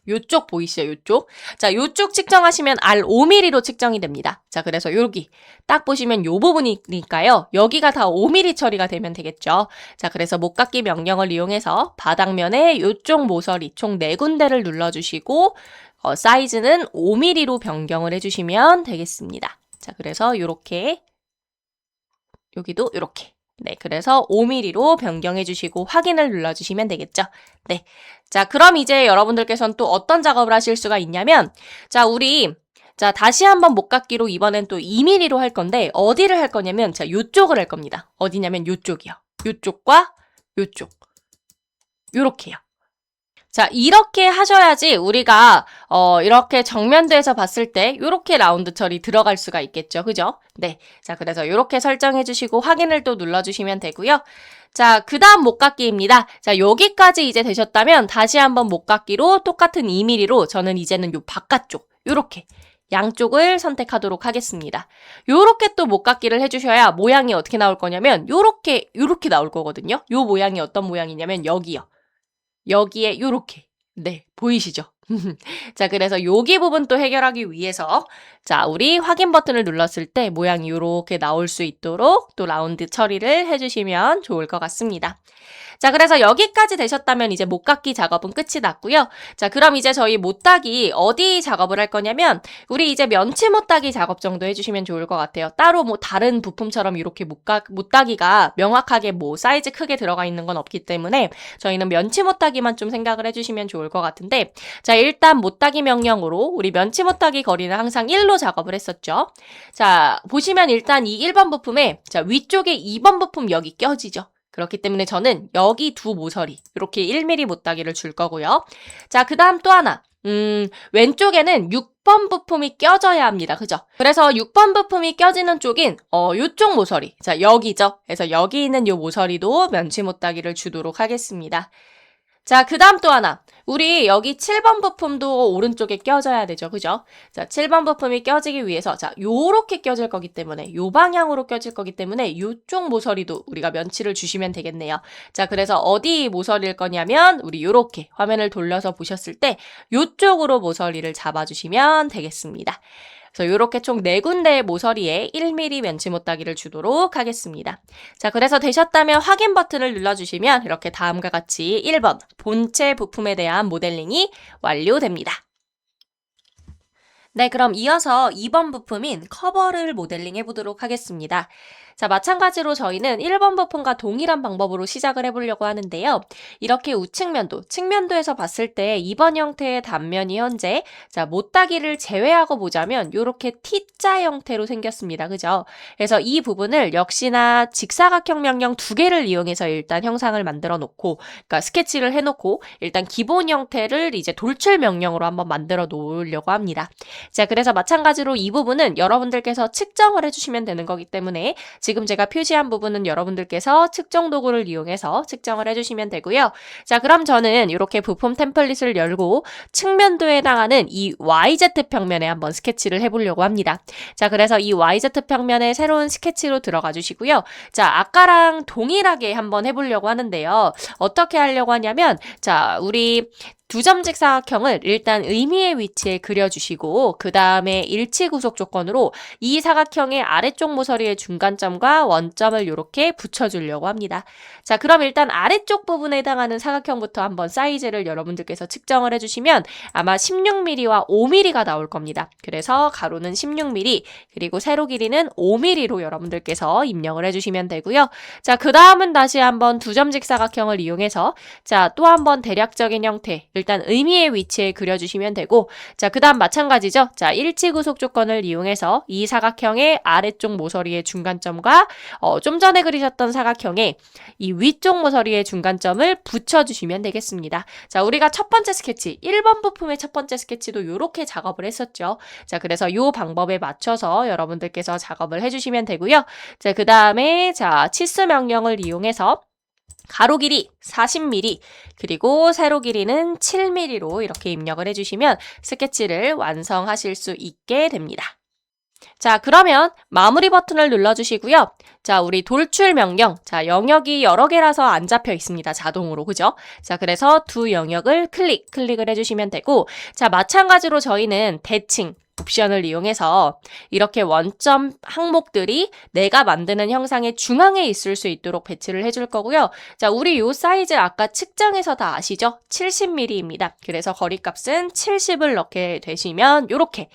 요쪽 보이시죠? 요쪽. 자, 요쪽 측정하시면 R 5mm로 측정이 됩니다. 자, 그래서 여기 딱 보시면 요 부분이니까요. 여기가 다 5mm 처리가 되면 되겠죠. 자, 그래서 목깎기 명령을 이용해서 바닥면에 요쪽 모서리 총 4군데를 눌러주시고 사이즈는 5mm로 변경을 해주시면 되겠습니다. 자, 그래서 요렇게 여기도 이렇게. 네, 그래서 5mm로 변경해 주시고 확인을 눌러주시면 되겠죠. 네. 자, 그럼 이제 여러분들께서는 또 어떤 작업을 하실 수가 있냐면 자, 우리 자, 다시 한번 목깎기로 이번엔 또 2mm로 할 건데 어디를 할 거냐면 자, 요쪽을 할 겁니다. 어디냐면 요쪽이요. 요쪽과 요쪽. 요렇게요. 자, 이렇게 하셔야지 우리가 이렇게 정면대에서 봤을 때 이렇게 라운드 처리 들어갈 수가 있겠죠. 그죠? 네. 자, 그래서 이렇게 설정해 주시고 확인을 또 눌러주시면 되고요. 자, 그 다음 목깎기입니다. 자, 여기까지 이제 되셨다면 다시 한번 목깎기로 똑같은 2mm로 저는 이제는 요 바깥쪽 요렇게 양쪽을 선택하도록 하겠습니다. 요렇게 또 목깎기를 해주셔야 모양이 어떻게 나올 거냐면 요렇게 나올 거거든요. 요 모양이 어떤 모양이냐면 여기요. 여기에 요렇게 네 보이시죠? 자, 그래서 여기 부분 또 해결하기 위해서 자, 우리 확인 버튼을 눌렀을 때 모양이 요렇게 나올 수 있도록 또 라운드 처리를 해주시면 좋을 것 같습니다. 자, 그래서 여기까지 되셨다면 이제 목깎기 작업은 끝이 났고요. 자, 그럼 이제 저희 못따기 어디 작업을 할 거냐면 우리 이제 면치 못따기 작업 정도 해주시면 좋을 것 같아요. 따로 뭐 다른 부품처럼 이렇게 못따기가 명확하게 뭐 사이즈 크게 들어가 있는 건 없기 때문에 저희는 면치 못따기만 좀 생각을 해주시면 좋을 것 같은데 자, 일단 못따기 명령으로 우리 면치 못따기 거리는 항상 1로 작업을 했었죠. 자, 보시면 일단 이 1번 부품에 자, 위쪽에 2번 부품 여기 껴지죠. 그렇기 때문에 저는 여기 두 모서리 이렇게 1mm 못따기를 줄 거고요. 자, 그 다음 또 하나 왼쪽에는 6번 6번 부품이 껴져야 합니다. 그죠? 그래서 6번 부품이 껴지는 쪽인 요쪽 모서리. 자, 여기죠. 그래서 여기 있는 요 모서리도 면치 못따기를 주도록 하겠습니다. 자, 그 다음 또 하나. 우리 여기 7번 부품도 오른쪽에 껴져야 되죠. 그죠? 자, 7번 부품이 껴지기 위해서, 자, 요렇게 껴질 거기 때문에, 요 방향으로 껴질 거기 때문에, 요쪽 모서리도 우리가 면치를 주시면 되겠네요. 자, 그래서 어디 모서리일 거냐면, 우리 요렇게 화면을 돌려서 보셨을 때, 요쪽으로 모서리를 잡아주시면 되겠습니다. 그래서 이렇게 총 4군데의 모서리에 1mm 면치 못따기를 주도록 하겠습니다. 자, 그래서 되셨다면 확인 버튼을 눌러주시면 이렇게 다음과 같이 1번 본체 부품에 대한 모델링이 완료됩니다. 네, 그럼 이어서 2번 부품인 커버를 모델링 해보도록 하겠습니다. 자, 마찬가지로 저희는 1번 부품과 동일한 방법으로 시작을 해보려고 하는데요. 이렇게 우측면도, 측면도에서 봤을 때 2번 형태의 단면이 현재 자, 못따기를 제외하고 보자면 이렇게 T자 형태로 생겼습니다. 그죠? 그래서 이 부분을 역시나 직사각형 명령 2개를 이용해서 일단 형상을 만들어 놓고 그러니까 스케치를 해놓고 일단 기본 형태를 이제 돌출 명령으로 한번 만들어 놓으려고 합니다. 자, 그래서 마찬가지로 이 부분은 여러분들께서 측정을 해주시면 되는 거기 때문에 지금 제가 표시한 부분은 여러분들께서 측정 도구를 이용해서 측정을 해주시면 되고요. 자, 그럼 저는 이렇게 부품 템플릿을 열고 측면도에 해당하는 이 YZ 평면에 한번 스케치를 해보려고 합니다. 자, 그래서 이 YZ 평면에 새로운 스케치로 들어가 주시고요. 자, 아까랑 동일하게 한번 해보려고 하는데요. 어떻게 하려고 하냐면, 자, 우리 2점 직사각형을 일단 의미의 위치에 그려주시고 그 다음에 일치 구속 조건으로 이 사각형의 아래쪽 모서리의 중간점과 원점을 이렇게 붙여주려고 합니다. 자, 그럼 일단 아래쪽 부분에 해당하는 사각형부터 한번 사이즈를 여러분들께서 측정을 해주시면 아마 16mm와 5mm가 나올 겁니다. 그래서 가로는 16mm 그리고 세로 길이는 5mm로 여러분들께서 입력을 해주시면 되고요. 자, 그 다음은 다시 한번 2점 직사각형을 이용해서 자, 또 한번 대략적인 형태 일단 의미의 위치에 그려주시면 되고 자, 그 다음 마찬가지죠. 자, 일치 구속 조건을 이용해서 이 사각형의 아래쪽 모서리의 중간점과 좀 전에 그리셨던 사각형의 이 위쪽 모서리의 중간점을 붙여주시면 되겠습니다. 자, 우리가 첫 번째 스케치 1번 부품의 첫 번째 스케치도 이렇게 작업을 했었죠. 자, 그래서 이 방법에 맞춰서 여러분들께서 작업을 해주시면 되고요. 자, 그 다음에 자, 치수 명령을 이용해서 가로 길이 40mm 그리고 세로 길이는 7mm로 이렇게 입력을 해주시면 스케치를 완성하실 수 있게 됩니다. 자, 그러면 마무리 버튼을 눌러주시고요. 자, 우리 돌출 명령. 자, 영역이 여러 개라서 안 잡혀 있습니다. 자동으로. 그죠? 자, 그래서 두 영역을 클릭을 해주시면 되고 자, 마찬가지로 저희는 대칭 옵션을 이용해서 이렇게 원점 항목들이 내가 만드는 형상의 중앙에 있을 수 있도록 배치를 해줄 거고요. 자, 우리 요 사이즈 아까 측정해서 다 아시죠? 70mm입니다. 그래서 거리값은 70을 넣게 되시면 요렇게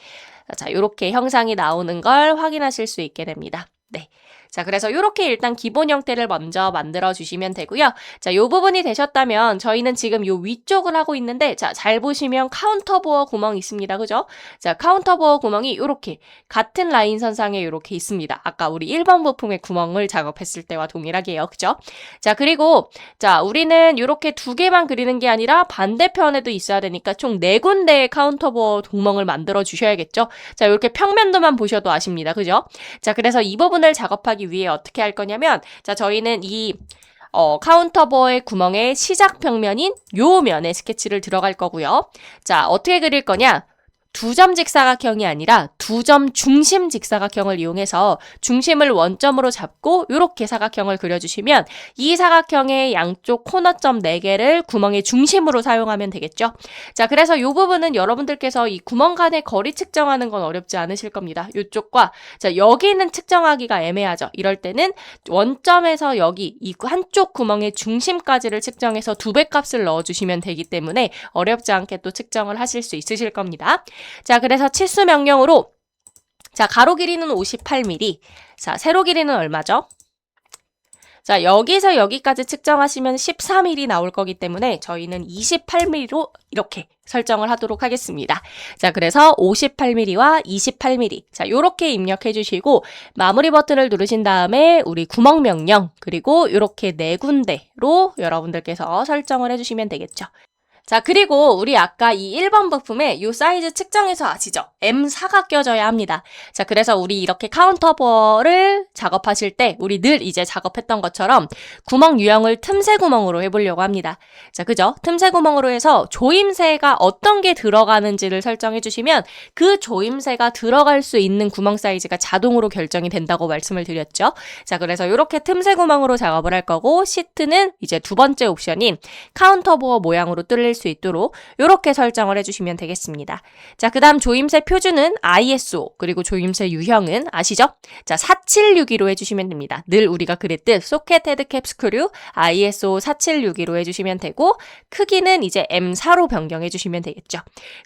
자, 요렇게 형상이 나오는 걸 확인하실 수 있게 됩니다. 네. 자, 그래서 이렇게 일단 기본 형태를 먼저 만들어 주시면 되고요. 자, 요 부분이 되셨다면 저희는 지금 요 위쪽을 하고 있는데 자, 잘 보시면 카운터 보어 구멍이 있습니다. 그죠? 자, 카운터 보어 구멍이 이렇게 같은 라인 선상에 이렇게 있습니다. 아까 우리 1번 부품의 구멍을 작업했을 때와 동일하게요. 그죠? 자, 그리고 자, 우리는 이렇게 2개만 그리는 게 아니라 반대편에도 있어야 되니까 총 4군데의 카운터 보어 구멍을 만들어 주셔야겠죠? 자, 이렇게 평면도만 보셔도 아십니다. 그죠? 자, 그래서 이 부분을 작업하기 위해 어떻게 할 거냐면 자, 저희는 이 카운터버의 구멍의 시작 평면인 요 면에 스케치를 들어갈 거고요. 자, 어떻게 그릴 거냐? 2점 직사각형이 아니라 2점 중심 직사각형을 이용해서 중심을 원점으로 잡고 이렇게 사각형을 그려주시면 이 사각형의 양쪽 코너점 4개를 구멍의 중심으로 사용하면 되겠죠. 자, 그래서 이 부분은 여러분들께서 이 구멍 간의 거리 측정하는 건 어렵지 않으실 겁니다. 이쪽과 자, 여기는 측정하기가 애매하죠. 이럴 때는 원점에서 여기 이 한쪽 구멍의 중심까지를 측정해서 2배 값을 넣어주시면 되기 때문에 어렵지 않게 또 측정을 하실 수 있으실 겁니다. 자, 그래서 치수 명령으로 자, 가로 길이는 58mm. 자, 세로 길이는 얼마죠? 자, 여기서 여기까지 측정하시면 13mm 나올 거기 때문에 저희는 28mm로 이렇게 설정을 하도록 하겠습니다. 자, 그래서 58mm와 28mm. 자, 요렇게 입력해 주시고 마무리 버튼을 누르신 다음에 우리 구멍 명령 그리고 요렇게 4군데로 여러분들께서 설정을 해 주시면 되겠죠. 자, 그리고 우리 아까 이 1번 부품에 이 사이즈 측정해서 아시죠? M4가 껴져야 합니다. 자, 그래서 우리 이렇게 카운터버를 작업하실 때 우리 늘 이제 작업했던 것처럼 구멍 유형을 틈새 구멍으로 해보려고 합니다. 자, 그죠? 틈새 구멍으로 해서 조임새가 어떤 게 들어가는지를 설정해 주시면 그 조임새가 들어갈 수 있는 구멍 사이즈가 자동으로 결정이 된다고 말씀을 드렸죠. 자, 그래서 이렇게 틈새 구멍으로 작업을 할 거고 시트는 이제 두 번째 옵션인 카운터보어 모양으로 뚫릴 수 있도록 이렇게 설정을 해주시면 되겠습니다. 자, 그 다음 조임새 표준은 ISO, 그리고 조임새 유형은 아시죠? 자, 4762로 해주시면 됩니다. 늘 우리가 그랬듯 소켓 헤드캡 스크류 ISO 4762로 해주시면 되고 크기는 이제 M4로 변경해 주시면 되겠죠.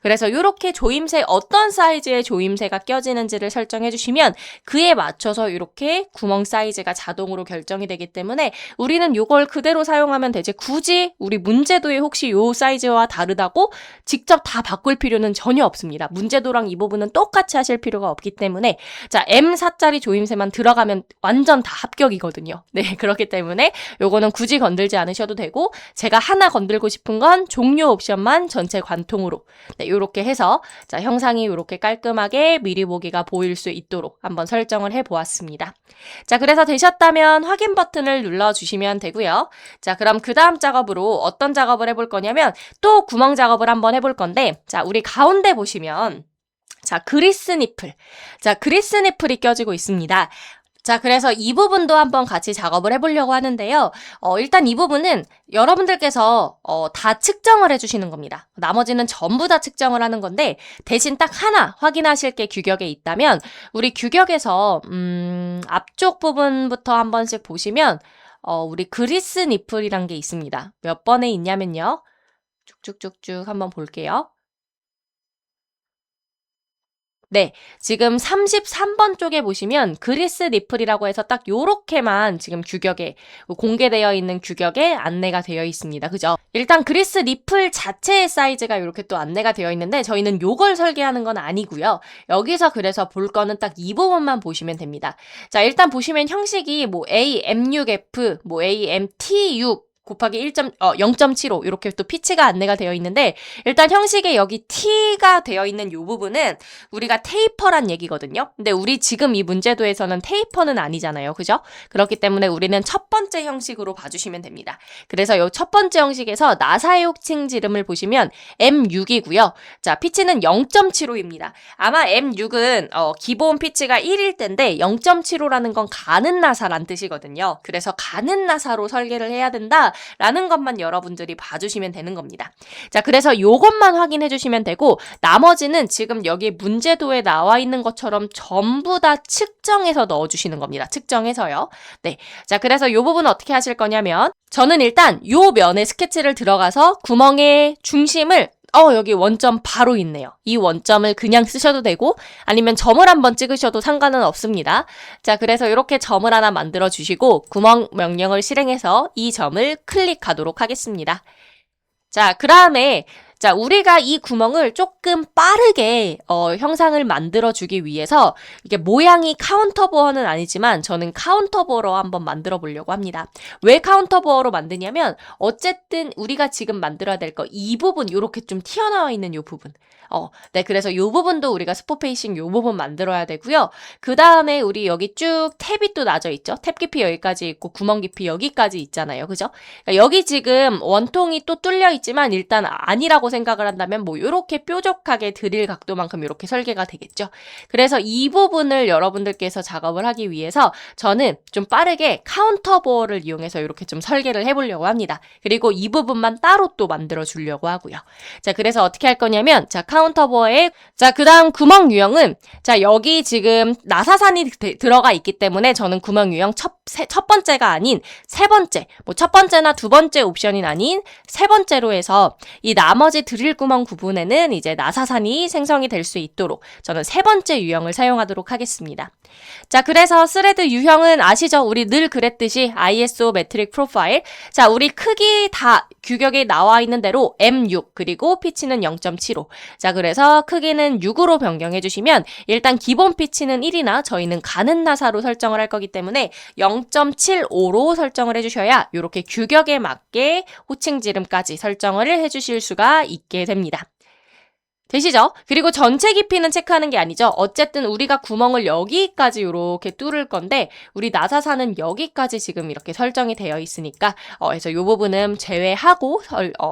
그래서 이렇게 조임새 어떤 사이즈의 조임새가 껴지는지를 설정해 주시면 그에 맞춰서 이렇게 구멍 사이즈가 자동으로 결정이 되기 때문에 우리는 이걸 그대로 사용하면 되지 굳이 우리 문제도에 혹시 이 사이즈와 다르다고 직접 다 바꿀 필요는 전혀 없습니다. 문제도랑 이 부분은 똑같이 하실 필요가 없기 때문에 자, M4짜리 조임새만 들어가면 완전 다 합격이거든요. 네, 그렇기 때문에 요거는 굳이 건들지 않으셔도 되고 제가 하나 건들고 싶은 건 종료 옵션만 전체 관통으로 네, 요렇게 해서 자, 형상이 요렇게 깔끔하게 미리 보기가 보일 수 있도록 한번 설정을 해보았습니다. 자, 그래서 되셨다면 확인 버튼을 눌러주시면 되고요. 자, 그럼 그 다음 작업으로 어떤 작업을 해볼 거냐면 또 구멍 작업을 한번 해볼 건데 자, 우리 가운데 보시면 자, 그리스 니플. 자, 그리스 니플이 껴지고 있습니다. 자, 그래서 이 부분도 한번 같이 작업을 해보려고 하는데요. 일단 이 부분은 여러분들께서 다 측정을 해주시는 겁니다. 나머지는 전부 다 측정을 하는 건데 대신 딱 하나 확인하실 게 규격에 있다면 우리 규격에서 앞쪽 부분부터 한 번씩 보시면 우리 그리스 니플이란 게 있습니다. 몇 번에 있냐면요. 쭉쭉쭉쭉 한번 볼게요. 네, 지금 33번 쪽에 보시면 그리스 니플이라고 해서 딱 요렇게만 지금 규격에 공개되어 있는 규격에 안내가 되어 있습니다. 그죠? 일단 그리스 니플 자체의 사이즈가 이렇게 또 안내가 되어 있는데 저희는 요걸 설계하는 건 아니고요. 여기서 그래서 볼 거는 딱 이 부분만 보시면 됩니다. 자, 일단 보시면 형식이 뭐 AM6F, 뭐 AMT6 곱하기 0.75 이렇게 또 피치가 안내가 되어 있는데 일단 형식에 여기 T가 되어 있는 이 부분은 우리가 테이퍼란 얘기거든요. 근데 우리 지금 이 문제도에서는 테이퍼는 아니잖아요. 그죠? 그렇기 때문에 우리는 첫 번째 형식으로 봐주시면 됩니다. 그래서 이 첫 번째 형식에서 나사의 호칭 지름을 보시면 M6이고요. 자, 피치는 0.75입니다. 아마 M6은 기본 피치가 1일 텐데 0.75라는 건 가는 나사란 뜻이거든요. 그래서 가는 나사로 설계를 해야 된다. 라는 것만 여러분들이 봐주시면 되는 겁니다. 자, 그래서 요것만 확인해 주시면 되고 나머지는 지금 여기 문제도에 나와 있는 것처럼 전부 다 측정해서 넣어주시는 겁니다. 측정해서요. 네, 자, 그래서 요 부분 어떻게 하실 거냐면 저는 일단 요 면에 스케치를 들어가서 구멍의 중심을 여기 원점 바로 있네요. 이 원점을 그냥 쓰셔도 되고 아니면 점을 한번 찍으셔도 상관은 없습니다. 자, 그래서 이렇게 점을 하나 만들어 주시고 구멍 명령을 실행해서 이 점을 클릭하도록 하겠습니다. 자, 그 다음에 자, 우리가 이 구멍을 조금 빠르게 형상을 만들어주기 위해서 이게 모양이 카운터보어는 아니지만 저는 카운터보어로 한번 만들어 보려고 합니다. 왜 카운터보어로 만드냐면 어쨌든 우리가 지금 만들어야 될 거 이 부분 이렇게 좀 튀어나와 있는 이 부분 네, 그래서 이 부분도 우리가 스포 페이싱 이 부분 만들어야 되고요. 그 다음에 우리 여기 쭉 탭이 또 나져 있죠. 탭 깊이 여기까지 있고 구멍 깊이 여기까지 있잖아요. 그죠? 그러니까 여기 지금 원통이 또 뚫려 있지만 일단 아니라고 생각을 한다면 뭐 이렇게 뾰족하게 드릴 각도만큼 이렇게 설계가 되겠죠. 그래서 이 부분을 여러분들께서 작업을 하기 위해서 저는 좀 빠르게 카운터보어를 이용해서 이렇게 좀 설계를 해보려고 합니다. 그리고 이 부분만 따로 또 만들어 주려고 하고요. 자, 그래서 어떻게 할 거냐면 자, 카운터보어에 자, 그 다음 구멍 유형은 자, 여기 지금 나사산이 들어가 있기 때문에 저는 구멍 유형 첫 번째가 아닌 세 번째, 뭐 첫 번째나 두 번째 옵션이 아닌 세 번째로 해서 이 나머지 나머지 드릴 구멍 부분에는 이제 나사산이 생성이 될 수 있도록 저는 세 번째 유형을 사용하도록 하겠습니다. 자, 그래서 스레드 유형은 아시죠? 우리 늘 그랬듯이 ISO 메트릭 프로파일. 자, 우리 크기 다 규격에 나와 있는 대로 M6 그리고 피치는 0.75. 자, 그래서 크기는 6으로 변경해 주시면 일단 기본 피치는 1이나 저희는 가는 나사로 설정을 할 거기 때문에 0.75로 설정을 해주셔야 이렇게 규격에 맞게 호칭 지름까지 설정을 해주실 수가 있게 됩니다. 되시죠? 그리고 전체 깊이는 체크하는 게 아니죠. 어쨌든 우리가 구멍을 여기까지 이렇게 뚫을 건데 우리 나사산은 여기까지 지금 이렇게 설정이 되어 있으니까 그래서 이 부분은 제외하고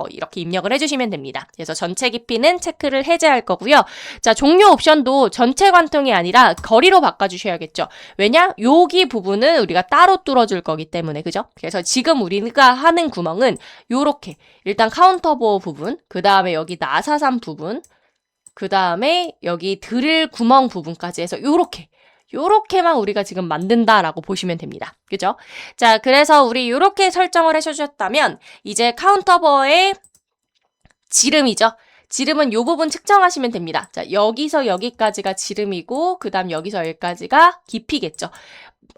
이렇게 입력을 해주시면 됩니다. 그래서 전체 깊이는 체크를 해제할 거고요. 자, 종료 옵션도 전체 관통이 아니라 거리로 바꿔주셔야겠죠. 왜냐? 여기 부분은 우리가 따로 뚫어줄 거기 때문에 그죠? 그래서 지금 우리가 하는 구멍은 요렇게 일단 카운터보어 부분, 그 다음에 여기 나사산 부분, 그 다음에 여기 드릴 구멍 부분까지 해서 요렇게만 우리가 지금 만든다라고 보시면 됩니다. 그죠? 자, 그래서 우리 요렇게 설정을 해주셨다면 이제 카운터버의 지름이죠. 지름은 요 부분 측정하시면 됩니다. 자, 여기서 여기까지가 지름이고 그 다음 여기서 여기까지가 깊이겠죠.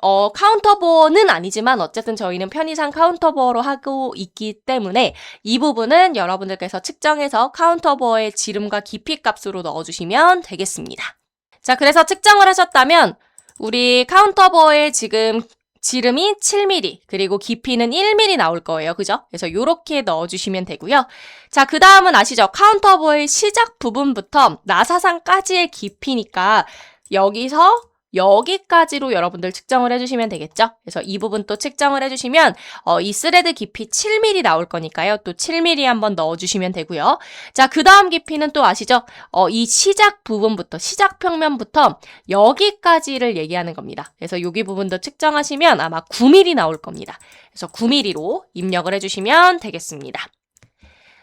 카운터보어는 아니지만 어쨌든 저희는 편의상 카운터보어로 하고 있기 때문에 이 부분은 여러분들께서 측정해서 카운터보어의 지름과 깊이 값으로 넣어주시면 되겠습니다. 자, 그래서 측정을 하셨다면 우리 카운터보어의 지금 지름이 7mm 그리고 깊이는 1mm 나올 거예요. 그죠? 그래서 요렇게 넣어주시면 되고요. 자, 그 다음은 아시죠? 카운터보어의 시작 부분부터 나사산까지의 깊이니까 여기서 여기까지로 여러분들 측정을 해주시면 되겠죠? 그래서 이 부분 또 측정을 해주시면 이 스레드 깊이 7mm 나올 거니까요. 또 7mm 한번 넣어주시면 되고요. 자, 그 다음 깊이는 또 아시죠? 이 시작 부분부터, 시작 평면부터 여기까지를 얘기하는 겁니다. 그래서 여기 부분도 측정하시면 아마 9mm 나올 겁니다. 그래서 9mm로 입력을 해주시면 되겠습니다.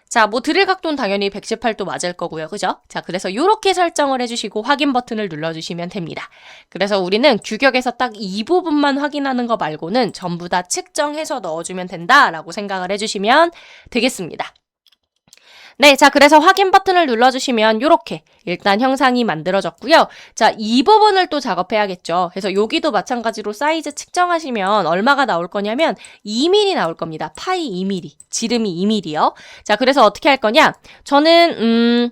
자, 뭐 드릴 각도는 당연히 118도 맞을 거고요. 그죠? 자, 그래서 이렇게 설정을 해주시고 확인 버튼을 눌러주시면 됩니다. 그래서 우리는 규격에서 딱 이 부분만 확인하는 거 말고는 전부 다 측정해서 넣어주면 된다라고 생각을 해주시면 되겠습니다. 네, 자, 그래서 확인 버튼을 눌러주시면 이렇게 일단 형상이 만들어졌고요. 자, 이 부분을 또 작업해야겠죠. 그래서 여기도 마찬가지로 사이즈 측정하시면 얼마가 나올 거냐면 2mm 나올 겁니다. 파이 2mm, 지름이 2mm요. 자, 그래서 어떻게 할 거냐? 저는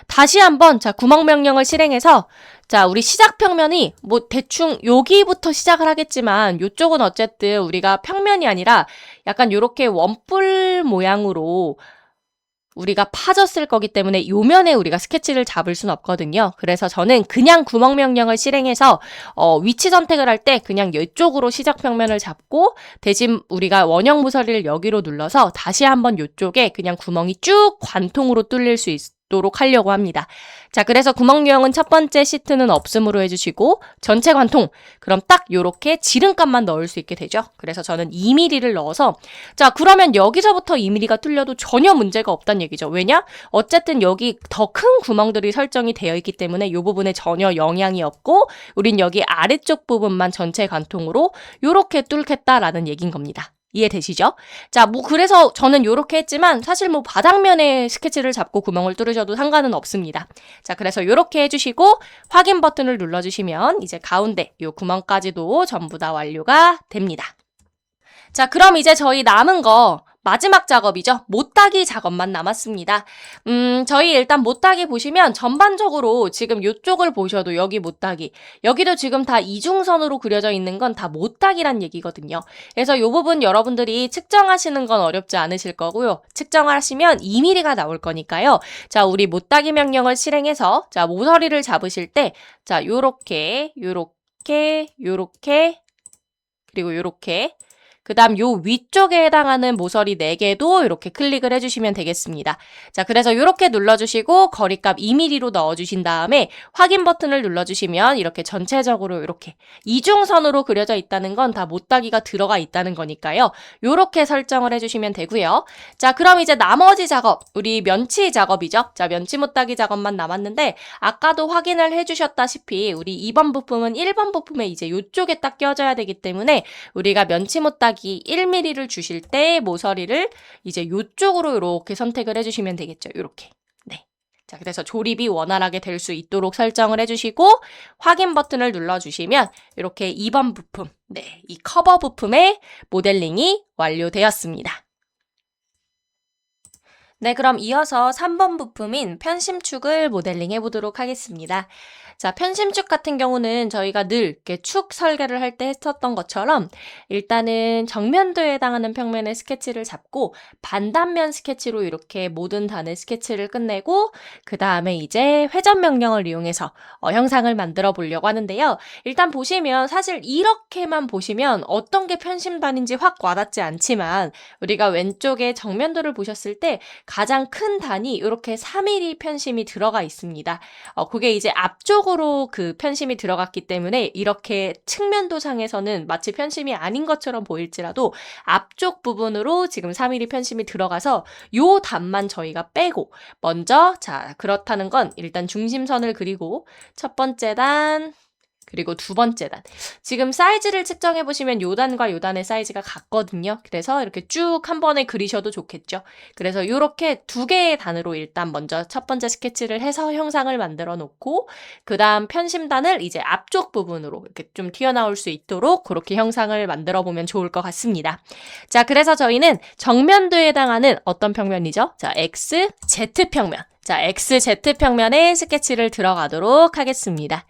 다시 한번 자, 구멍 명령을 실행해서 자, 우리 시작 평면이 뭐 대충 여기부터 시작을 하겠지만 이쪽은 어쨌든 우리가 평면이 아니라 약간 이렇게 원뿔 모양으로 우리가 파졌을 거기 때문에 요 면에 우리가 스케치를 잡을 순 없거든요. 그래서 저는 그냥 구멍 명령을 실행해서 위치 선택을 할 때 그냥 이쪽으로 시작 평면을 잡고 대신 우리가 원형 모서리를 여기로 눌러서 다시 한번 이쪽에 그냥 구멍이 쭉 관통으로 뚫릴 수 있도록 하려고 합니다. 자, 그래서 구멍 유형은 첫 번째 시트는 없음으로 해주시고 전체 관통 그럼 딱 요렇게 지름값만 넣을 수 있게 되죠. 그래서 저는 2mm를 넣어서 자, 그러면 여기서부터 2mm가 뚫려도 전혀 문제가 없다는 얘기죠. 왜냐? 어쨌든 여기 더 큰 구멍들이 설정이 되어 있기 때문에 이 부분에 전혀 영향이 없고 우린 여기 아래쪽 부분만 전체 관통으로 요렇게 뚫겠다라는 얘기인 겁니다. 이해되시죠? 자, 뭐 그래서 저는 요렇게 했지만 사실 뭐 바닥면에 스케치를 잡고 구멍을 뚫으셔도 상관은 없습니다. 자, 그래서 요렇게 해주시고 확인 버튼을 눌러주시면 이제 가운데 요 구멍까지도 전부 다 완료가 됩니다. 자, 그럼 이제 저희 남은 거 마지막 작업이죠. 못따기 작업만 남았습니다. 저희 일단 못따기 보시면 전반적으로 지금 이쪽을 보셔도 여기 못따기, 여기도 지금 다 이중선으로 그려져 있는 건 다 못따기란 얘기거든요. 그래서 이 부분 여러분들이 측정하시는 건 어렵지 않으실 거고요. 측정하시면 2mm가 나올 거니까요. 자, 우리 못따기 명령을 실행해서 자, 모서리를 잡으실 때 자, 요렇게 그리고 요렇게 그 다음 요 위쪽에 해당하는 모서리 4개도 이렇게 클릭을 해주시면 되겠습니다. 자, 그래서 이렇게 눌러주시고 거리값 2mm로 넣어주신 다음에 확인 버튼을 눌러주시면 이렇게 전체적으로 이렇게 이중선으로 그려져 있다는 건 다 못따기가 들어가 있다는 거니까요. 이렇게 설정을 해주시면 되고요. 자, 그럼 이제 나머지 작업, 우리 면치 작업이죠. 자, 면치 못따기 작업만 남았는데 아까도 확인을 해주셨다시피 우리 2번 부품은 1번 부품에 이제 이쪽에 딱 껴져야 되기 때문에 우리가 면치 못따기 1mm를 주실 때 모서리를 이제 이쪽으로 이렇게 선택을 해주시면 되겠죠. 이렇게. 자, 그래서 조립이 원활하게 될 수 있도록 설정을 해주시고 확인 버튼을 눌러주시면 이렇게 2번 부품, 네, 이 커버 부품의 모델링이 완료되었습니다. 네, 그럼 이어서 3번 부품인 편심축을 모델링 해보도록 하겠습니다. 자, 편심축 같은 경우는 저희가 늘 이렇게 축 설계를 할 때 했었던 것처럼 일단은 정면도에 해당하는 평면의 스케치를 잡고 반단면 스케치로 이렇게 모든 단의 스케치를 끝내고 그 다음에 이제 회전 명령을 이용해서 형상을 만들어 보려고 하는데요. 일단 보시면 사실 이렇게만 보시면 어떤 게 편심단인지 확 와닿지 않지만 우리가 왼쪽에 정면도를 보셨을 때 가장 큰 단이 이렇게 3mm 편심이 들어가 있습니다. 그게 이제 앞쪽으로 그 편심이 들어갔기 때문에 이렇게 측면도상에서는 마치 편심이 아닌 것처럼 보일지라도 앞쪽 부분으로 지금 3mm 편심이 들어가서 요 단만 저희가 빼고 먼저 자 그렇다는 건 일단 중심선을 그리고 첫 번째 단 그리고 두 번째 단. 지금 사이즈를 측정해 보시면 요 단과 요 단의 사이즈가 같거든요. 그래서 이렇게 쭉 한 번에 그리셔도 좋겠죠. 그래서 이렇게 두 개의 단으로 일단 먼저 첫 번째 스케치를 해서 형상을 만들어 놓고 그 다음 편심단을 이제 앞쪽 부분으로 이렇게 좀 튀어나올 수 있도록 그렇게 형상을 만들어 보면 좋을 것 같습니다. 자, 그래서 저희는 정면도에 해당하는 어떤 평면이죠? 자, X, Z 평면. 자, X, Z 평면에 스케치를 들어가도록 하겠습니다.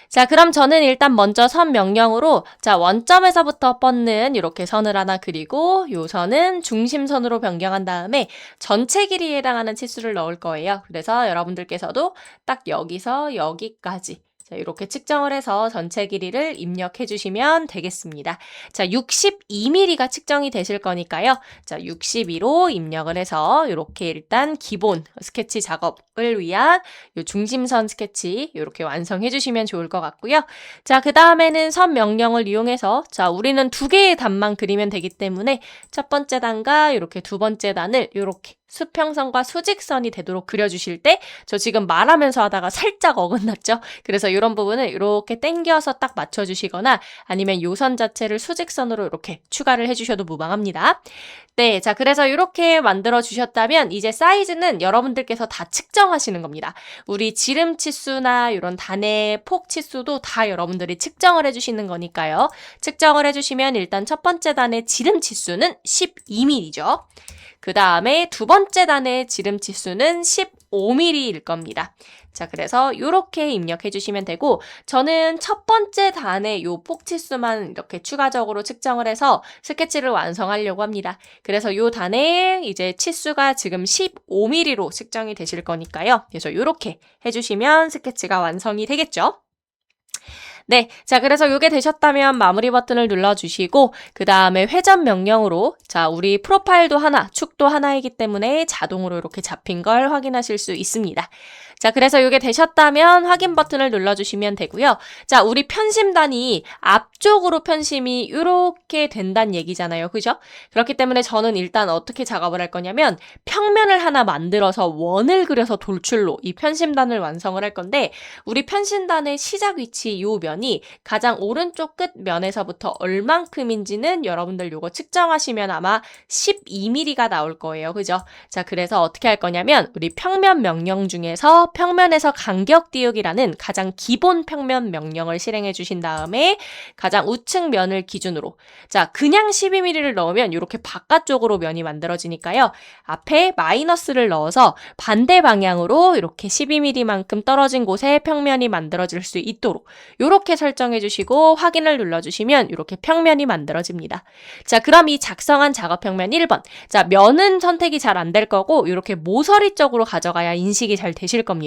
자, 그럼 저는 일단 먼저 선 명령으로 자, 원점에서부터 뻗는 이렇게 선을 하나 그리고 요 선은 중심선으로 변경한 다음에 전체 길이에 해당하는 치수를 넣을 거예요. 그래서 여러분들께서도 딱 여기서 여기까지 자, 이렇게 측정을 해서 전체 길이를 입력해 주시면 되겠습니다. 자, 62mm가 측정이 되실 거니까요. 자, 62로 입력을 해서 이렇게 일단 기본 스케치 작업을 위한 요 중심선 스케치 이렇게 완성해 주시면 좋을 것 같고요. 자, 그 다음에는 선 명령을 이용해서 자, 우리는 두 개의 단만 그리면 되기 때문에 첫 번째 단과 이렇게 두 번째 단을 이렇게 수평선과 수직선이 되도록 그려주실 때 저 지금 말하면서 하다가 살짝 어긋났죠? 그래서 이런 부분을 이렇게 당겨서 딱 맞춰주시거나 아니면 요 선 자체를 수직선으로 이렇게 추가를 해주셔도 무방합니다. 네, 자 그래서 이렇게 만들어 주셨다면 이제 사이즈는 여러분들께서 다 측정하시는 겁니다. 우리 지름 치수나 이런 단의 폭 치수도 다 여러분들이 측정을 해주시는 거니까요. 측정을 해주시면 일단 첫 번째 단의 지름 치수는 12mm죠. 그 다음에 두 번째 단의 지름 치수는 15mm일 겁니다. 자, 그래서 이렇게 입력해 주시면 되고 저는 첫 번째 단의 요 폭치수만 이렇게 추가적으로 측정을 해서 스케치를 완성하려고 합니다. 그래서 요 단의 이제 치수가 지금 15mm로 측정이 되실 거니까요. 그래서 이렇게 해주시면 스케치가 완성이 되겠죠. 네, 자 그래서 요게 되셨다면 마무리 버튼을 눌러주시고 그 다음에 회전 명령으로 자 우리 프로파일도 하나, 축도 하나이기 때문에 자동으로 이렇게 잡힌 걸 확인하실 수 있습니다. 자, 그래서 이게 되셨다면 확인 버튼을 눌러주시면 되고요. 자, 우리 편심단이 앞쪽으로 편심이 이렇게 된다는 얘기잖아요. 그죠? 그렇기 때문에 저는 일단 어떻게 작업을 할 거냐면 평면을 하나 만들어서 원을 그려서 돌출로 이 편심단을 완성을 할 건데 우리 편심단의 시작 위치 요 면이 가장 오른쪽 끝 면에서부터 얼만큼인지는 여러분들 요거 측정하시면 아마 12mm가 나올 거예요. 그죠? 자, 그래서 어떻게 할 거냐면 우리 평면 명령 중에서 평면에서 간격 띄우기라는 가장 기본 평면 명령을 실행해 주신 다음에 가장 우측 면을 기준으로 자 그냥 12mm를 넣으면 이렇게 바깥쪽으로 면이 만들어지니까요. 앞에 마이너스를 넣어서 반대 방향으로 이렇게 12mm만큼 떨어진 곳에 평면이 만들어질 수 있도록 이렇게 설정해 주시고 확인을 눌러주시면 이렇게 평면이 만들어집니다. 자 그럼 이 작성한 작업 평면 1번 자 면은 선택이 잘 안 될 거고 이렇게 모서리 쪽으로 가져가야 인식이 잘 되실 겁니다.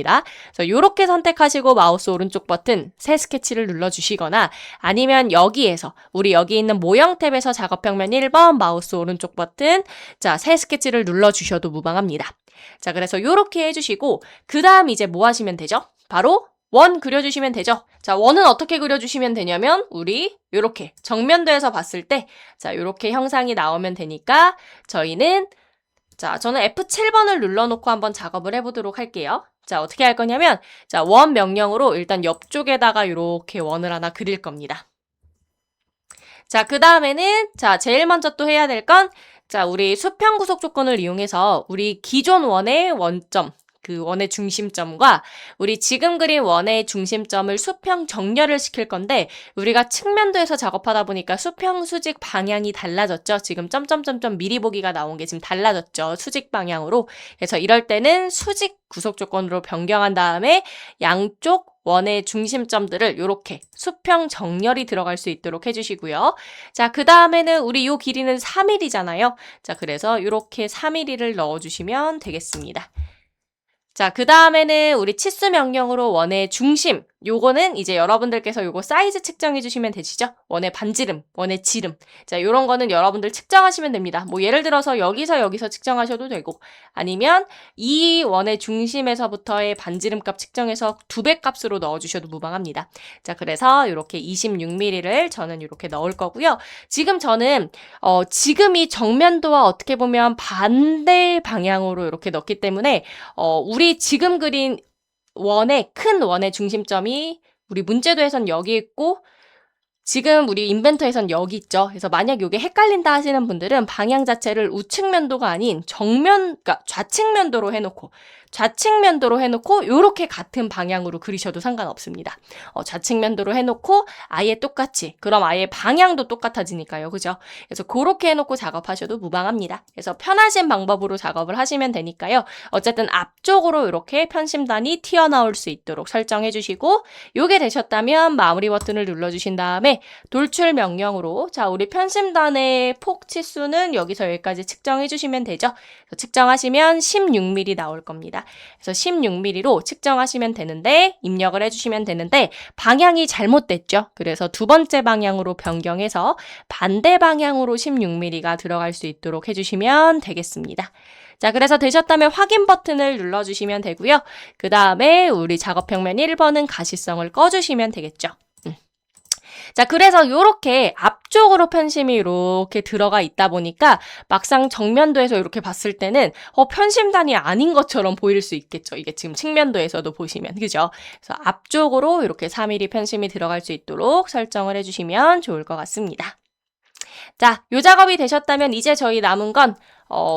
그래서 이렇게 선택하시고 마우스 오른쪽 버튼 새 스케치를 눌러주시거나 아니면 여기에서 우리 여기 있는 모형 탭에서 작업 평면 1번 마우스 오른쪽 버튼 자 새 스케치를 눌러주셔도 무방합니다. 자 그래서 이렇게 해주시고 그 다음 이제 뭐 하시면 되죠? 바로 원 그려주시면 되죠. 자 원은 어떻게 그려주시면 되냐면 우리 이렇게 정면도에서 봤을 때 자 이렇게 형상이 나오면 되니까 저희는 자, 저는 F7번을 눌러놓고 한번 작업을 해보도록 할게요. 자, 어떻게 할 거냐면, 자, 원 명령으로 일단 옆쪽에다가 이렇게 원을 하나 그릴 겁니다. 자, 그 다음에는, 자, 제일 먼저 또 해야 될 건, 자, 우리 수평 구속 조건을 이용해서 우리 기존 원의 원점, 그 원의 중심점과 우리 지금 그린 원의 중심점을 수평 정렬을 시킬 건데 우리가 측면도에서 작업하다 보니까 수평 수직 방향이 달라졌죠. 지금 점점점점 미리 보기가 나온 게 지금 달라졌죠. 수직 방향으로. 그래서 이럴 때는 수직 구속 조건으로 변경한 다음에 양쪽 원의 중심점들을 이렇게 수평 정렬이 들어갈 수 있도록 해주시고요. 자, 그 다음에는 우리 요 길이는 3mm잖아요. 자, 그래서 이렇게 3mm를 넣어주시면 되겠습니다. 자, 그 다음에는 우리 치수 명령으로 원의 중심, 요거는 이제 여러분들께서 요거 사이즈 측정해 주시면 되시죠? 원의 반지름, 원의 지름. 자, 요런 거는 여러분들 측정하시면 됩니다. 뭐 예를 들어서 여기서 측정하셔도 되고 아니면 이 원의 중심에서부터의 반지름 값 측정해서 2배 값으로 넣어 주셔도 무방합니다. 자, 그래서 요렇게 26mm를 저는 요렇게 넣을 거고요. 지금 저는 지금 이 정면도와 어떻게 보면 반대 방향으로 이렇게 넣기 때문에 우리 지금 그린 큰 원의 중심점이 우리 문제도에선 여기 있고 지금 우리 인벤터에선 여기 있죠. 그래서 만약 이게 헷갈린다 하시는 분들은 방향 자체를 우측면도가 아닌 그러니까 좌측면도로 해놓고 요렇게 같은 방향으로 그리셔도 상관없습니다. 좌측면도로 해놓고 아예 똑같이 그럼 아예 방향도 똑같아지니까요. 그죠? 그래서 그렇게 해놓고 작업하셔도 무방합니다. 그래서 편하신 방법으로 작업을 하시면 되니까요. 어쨌든 앞쪽으로 이렇게 편심단이 튀어나올 수 있도록 설정해 주시고 요게 되셨다면 마무리 버튼을 눌러주신 다음에 돌출 명령으로 자 우리 편심단의 폭 치수는 여기서 여기까지 측정해 주시면 되죠. 측정하시면 16mm 나올 겁니다. 그래서 16mm로 측정하시면 되는데 입력을 해주시면 되는데 방향이 잘못됐죠. 그래서 두 번째 방향으로 변경해서 반대 방향으로 16mm가 들어갈 수 있도록 해주시면 되겠습니다. 자, 그래서 되셨다면 확인 버튼을 눌러주시면 되고요. 그 다음에 우리 작업평면 1번은 가시성을 꺼주시면 되겠죠. 자, 그래서 요렇게 앞쪽으로 편심이 이렇게 들어가 있다 보니까 막상 정면도에서 이렇게 봤을 때는 편심단이 아닌 것처럼 보일 수 있겠죠. 이게 지금 측면도에서도 보시면, 그죠? 그래서 앞쪽으로 이렇게 3mm 편심이 들어갈 수 있도록 설정을 해주시면 좋을 것 같습니다. 자, 요 작업이 되셨다면 이제 저희 남은 건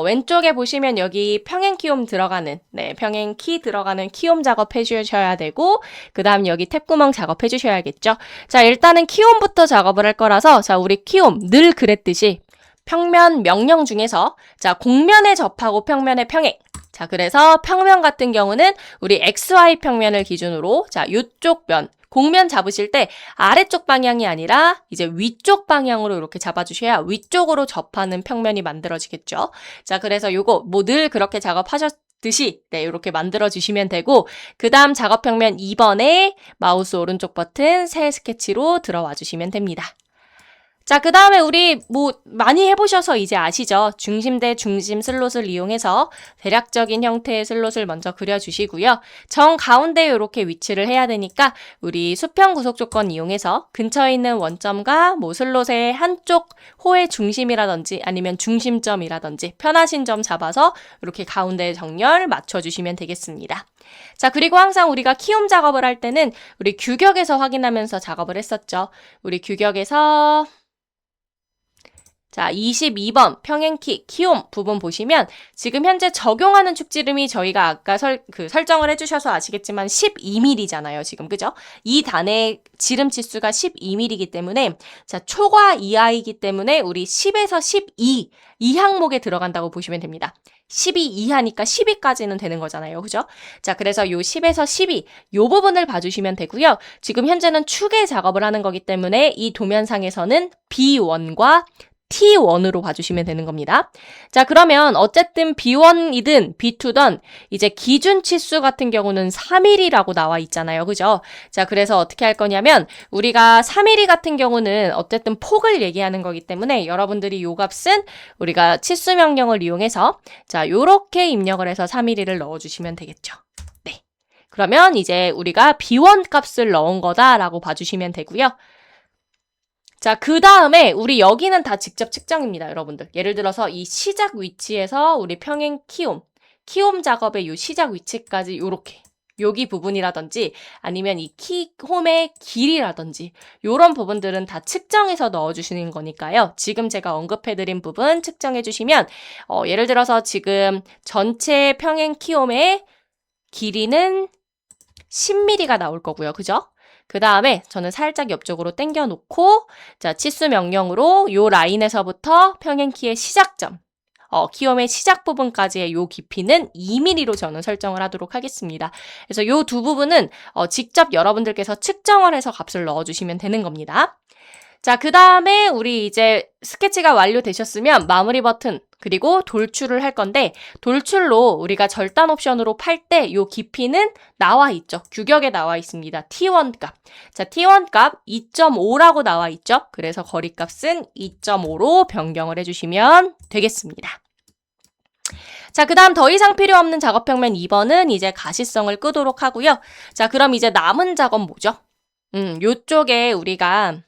왼쪽에 보시면 여기 평행 키움 들어가는, 평행 키 들어가는 키움 작업해 주셔야 되고, 그 다음 여기 탭구멍 작업해 주셔야겠죠. 자, 일단은 키움부터 작업을 할 거라서, 자, 우리 키움 늘 그랬듯이 평면 명령 중에서, 자, 공면에 접하고 평면에 평행. 자, 그래서 평면 같은 경우는 우리 XY 평면을 기준으로, 자, 요쪽 면, 공면 잡으실 때 아래쪽 방향이 아니라 이제 위쪽 방향으로 이렇게 잡아주셔야 위쪽으로 접하는 평면이 만들어지겠죠. 자, 그래서 요거 뭐 늘 그렇게 작업하셨듯이 이렇게 만들어주시면 되고 그 다음 작업평면 2번에 마우스 오른쪽 버튼 새 스케치로 들어와 주시면 됩니다. 자, 그 다음에 우리 많이 해보셔서 이제 아시죠? 중심 대 중심 슬롯을 이용해서 대략적인 형태의 슬롯을 먼저 그려주시고요. 정 가운데 이렇게 위치를 해야 되니까 우리 수평 구속 조건 이용해서 근처에 있는 원점과 슬롯의 한쪽 호의 중심이라든지 아니면 중심점이라든지 편하신 점 잡아서 이렇게 가운데 정렬 맞춰주시면 되겠습니다. 자, 그리고 항상 우리가 키움 작업을 할 때는 우리 규격에서 확인하면서 작업을 했었죠. 우리 규격에서 자, 22번 평행키 키움 부분 보시면 지금 현재 적용하는 축지름이 저희가 아까 설정을 해주셔서 아시겠지만 12mm잖아요. 지금 그죠? 이 단의 지름 치수가 12mm이기 때문에 자 초과 이하이기 때문에 우리 10에서 12 이 항목에 들어간다고 보시면 됩니다. 12 이하니까 12까지는 되는 거잖아요. 그죠? 자, 그래서 요 10에서 12 요 부분을 봐주시면 되고요. 지금 현재는 축에 작업을 하는 거기 때문에 이 도면상에서는 B1과 T1으로 봐주시면 되는 겁니다. 자, 그러면 어쨌든 B1이든 B2든 이제 기준 치수 같은 경우는 3mm라고 나와 있잖아요. 그죠? 자, 그래서 어떻게 할 거냐면 우리가 3mm 같은 경우는 어쨌든 폭을 얘기하는 거기 때문에 여러분들이 요 값은 우리가 치수 명령을 이용해서 자, 요렇게 입력을 해서 3mm를 넣어주시면 되겠죠. 네. 그러면 이제 우리가 B1 값을 넣은 거다라고 봐주시면 되고요. 자, 그 다음에 우리 여기는 다 직접 측정입니다, 여러분들. 예를 들어서 이 시작 위치에서 우리 평행 키움 작업의 요 시작 위치까지 요렇게 여기 부분이라든지 아니면 이 홈의 길이라든지 요런 부분들은 다 측정해서 넣어주시는 거니까요. 지금 제가 언급해드린 부분 측정해주시면 예를 들어서 지금 전체 평행 키홈의 길이는 10mm가 나올 거고요. 그죠? 그 다음에 저는 살짝 옆쪽으로 당겨 놓고 자, 치수 명령으로 요 라인에서부터 평행키의 시작점, 키움의 시작 부분까지의 요 깊이는 2mm로 저는 설정을 하도록 하겠습니다. 그래서 요 두 부분은 직접 여러분들께서 측정을 해서 값을 넣어주시면 되는 겁니다. 자, 그 다음에 우리 이제 스케치가 완료되셨으면 마무리 버튼 그리고 돌출을 할 건데 돌출로 우리가 절단 옵션으로 팔 때 요 깊이는 나와 있죠. 규격에 나와 있습니다. T1 값. 자, T1 값 2.5라고 나와 있죠. 그래서 거리 값은 2.5로 변경을 해주시면 되겠습니다. 자, 그 다음 더 이상 필요 없는 작업평면 2번은 이제 가시성을 끄도록 하고요. 자, 그럼 이제 남은 작업 뭐죠? 요쪽에 우리가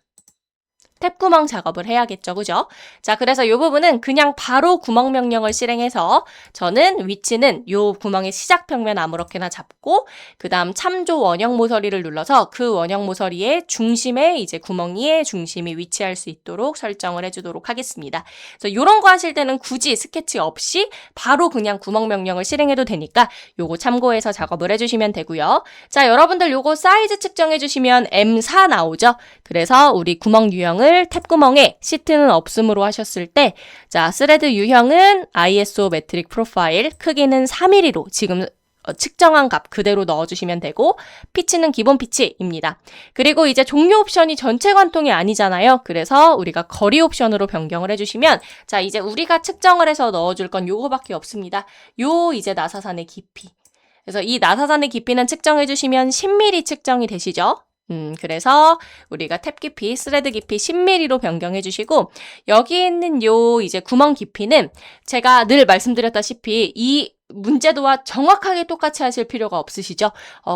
탭구멍 작업을 해야겠죠. 그죠? 자, 그래서 이 부분은 그냥 바로 구멍 명령을 실행해서 저는 위치는 이 구멍의 시작 평면 아무렇게나 잡고 그 다음 참조 원형 모서리를 눌러서 그 원형 모서리의 중심에 이제 구멍의 중심이 위치할 수 있도록 설정을 해주도록 하겠습니다. 그래서 이런 거 하실 때는 굳이 스케치 없이 바로 그냥 구멍 명령을 실행해도 되니까 요거 참고해서 작업을 해주시면 되고요. 자, 여러분들 요거 사이즈 측정해주시면 M4 나오죠? 그래서 우리 구멍 유형을 탭구멍에 시트는 없음으로 하셨을 때 자, 스레드 유형은 ISO 메트릭 프로파일 크기는 4mm로 지금 측정한 값 그대로 넣어주시면 되고 피치는 기본 피치입니다. 그리고 이제 종료 옵션이 전체 관통이 아니잖아요. 그래서 우리가 거리 옵션으로 변경을 해주시면 자, 이제 우리가 측정을 해서 넣어줄 건 요거밖에 없습니다. 요 이제 나사산의 깊이. 그래서 이 나사산의 깊이는 측정해주시면 10mm 측정이 되시죠? 그래서 우리가 탭 깊이, 스레드 깊이 10mm로 변경해 주시고 여기 있는 요 이제 구멍 깊이는 제가 늘 말씀드렸다시피 이 문제도와 정확하게 똑같이 하실 필요가 없으시죠?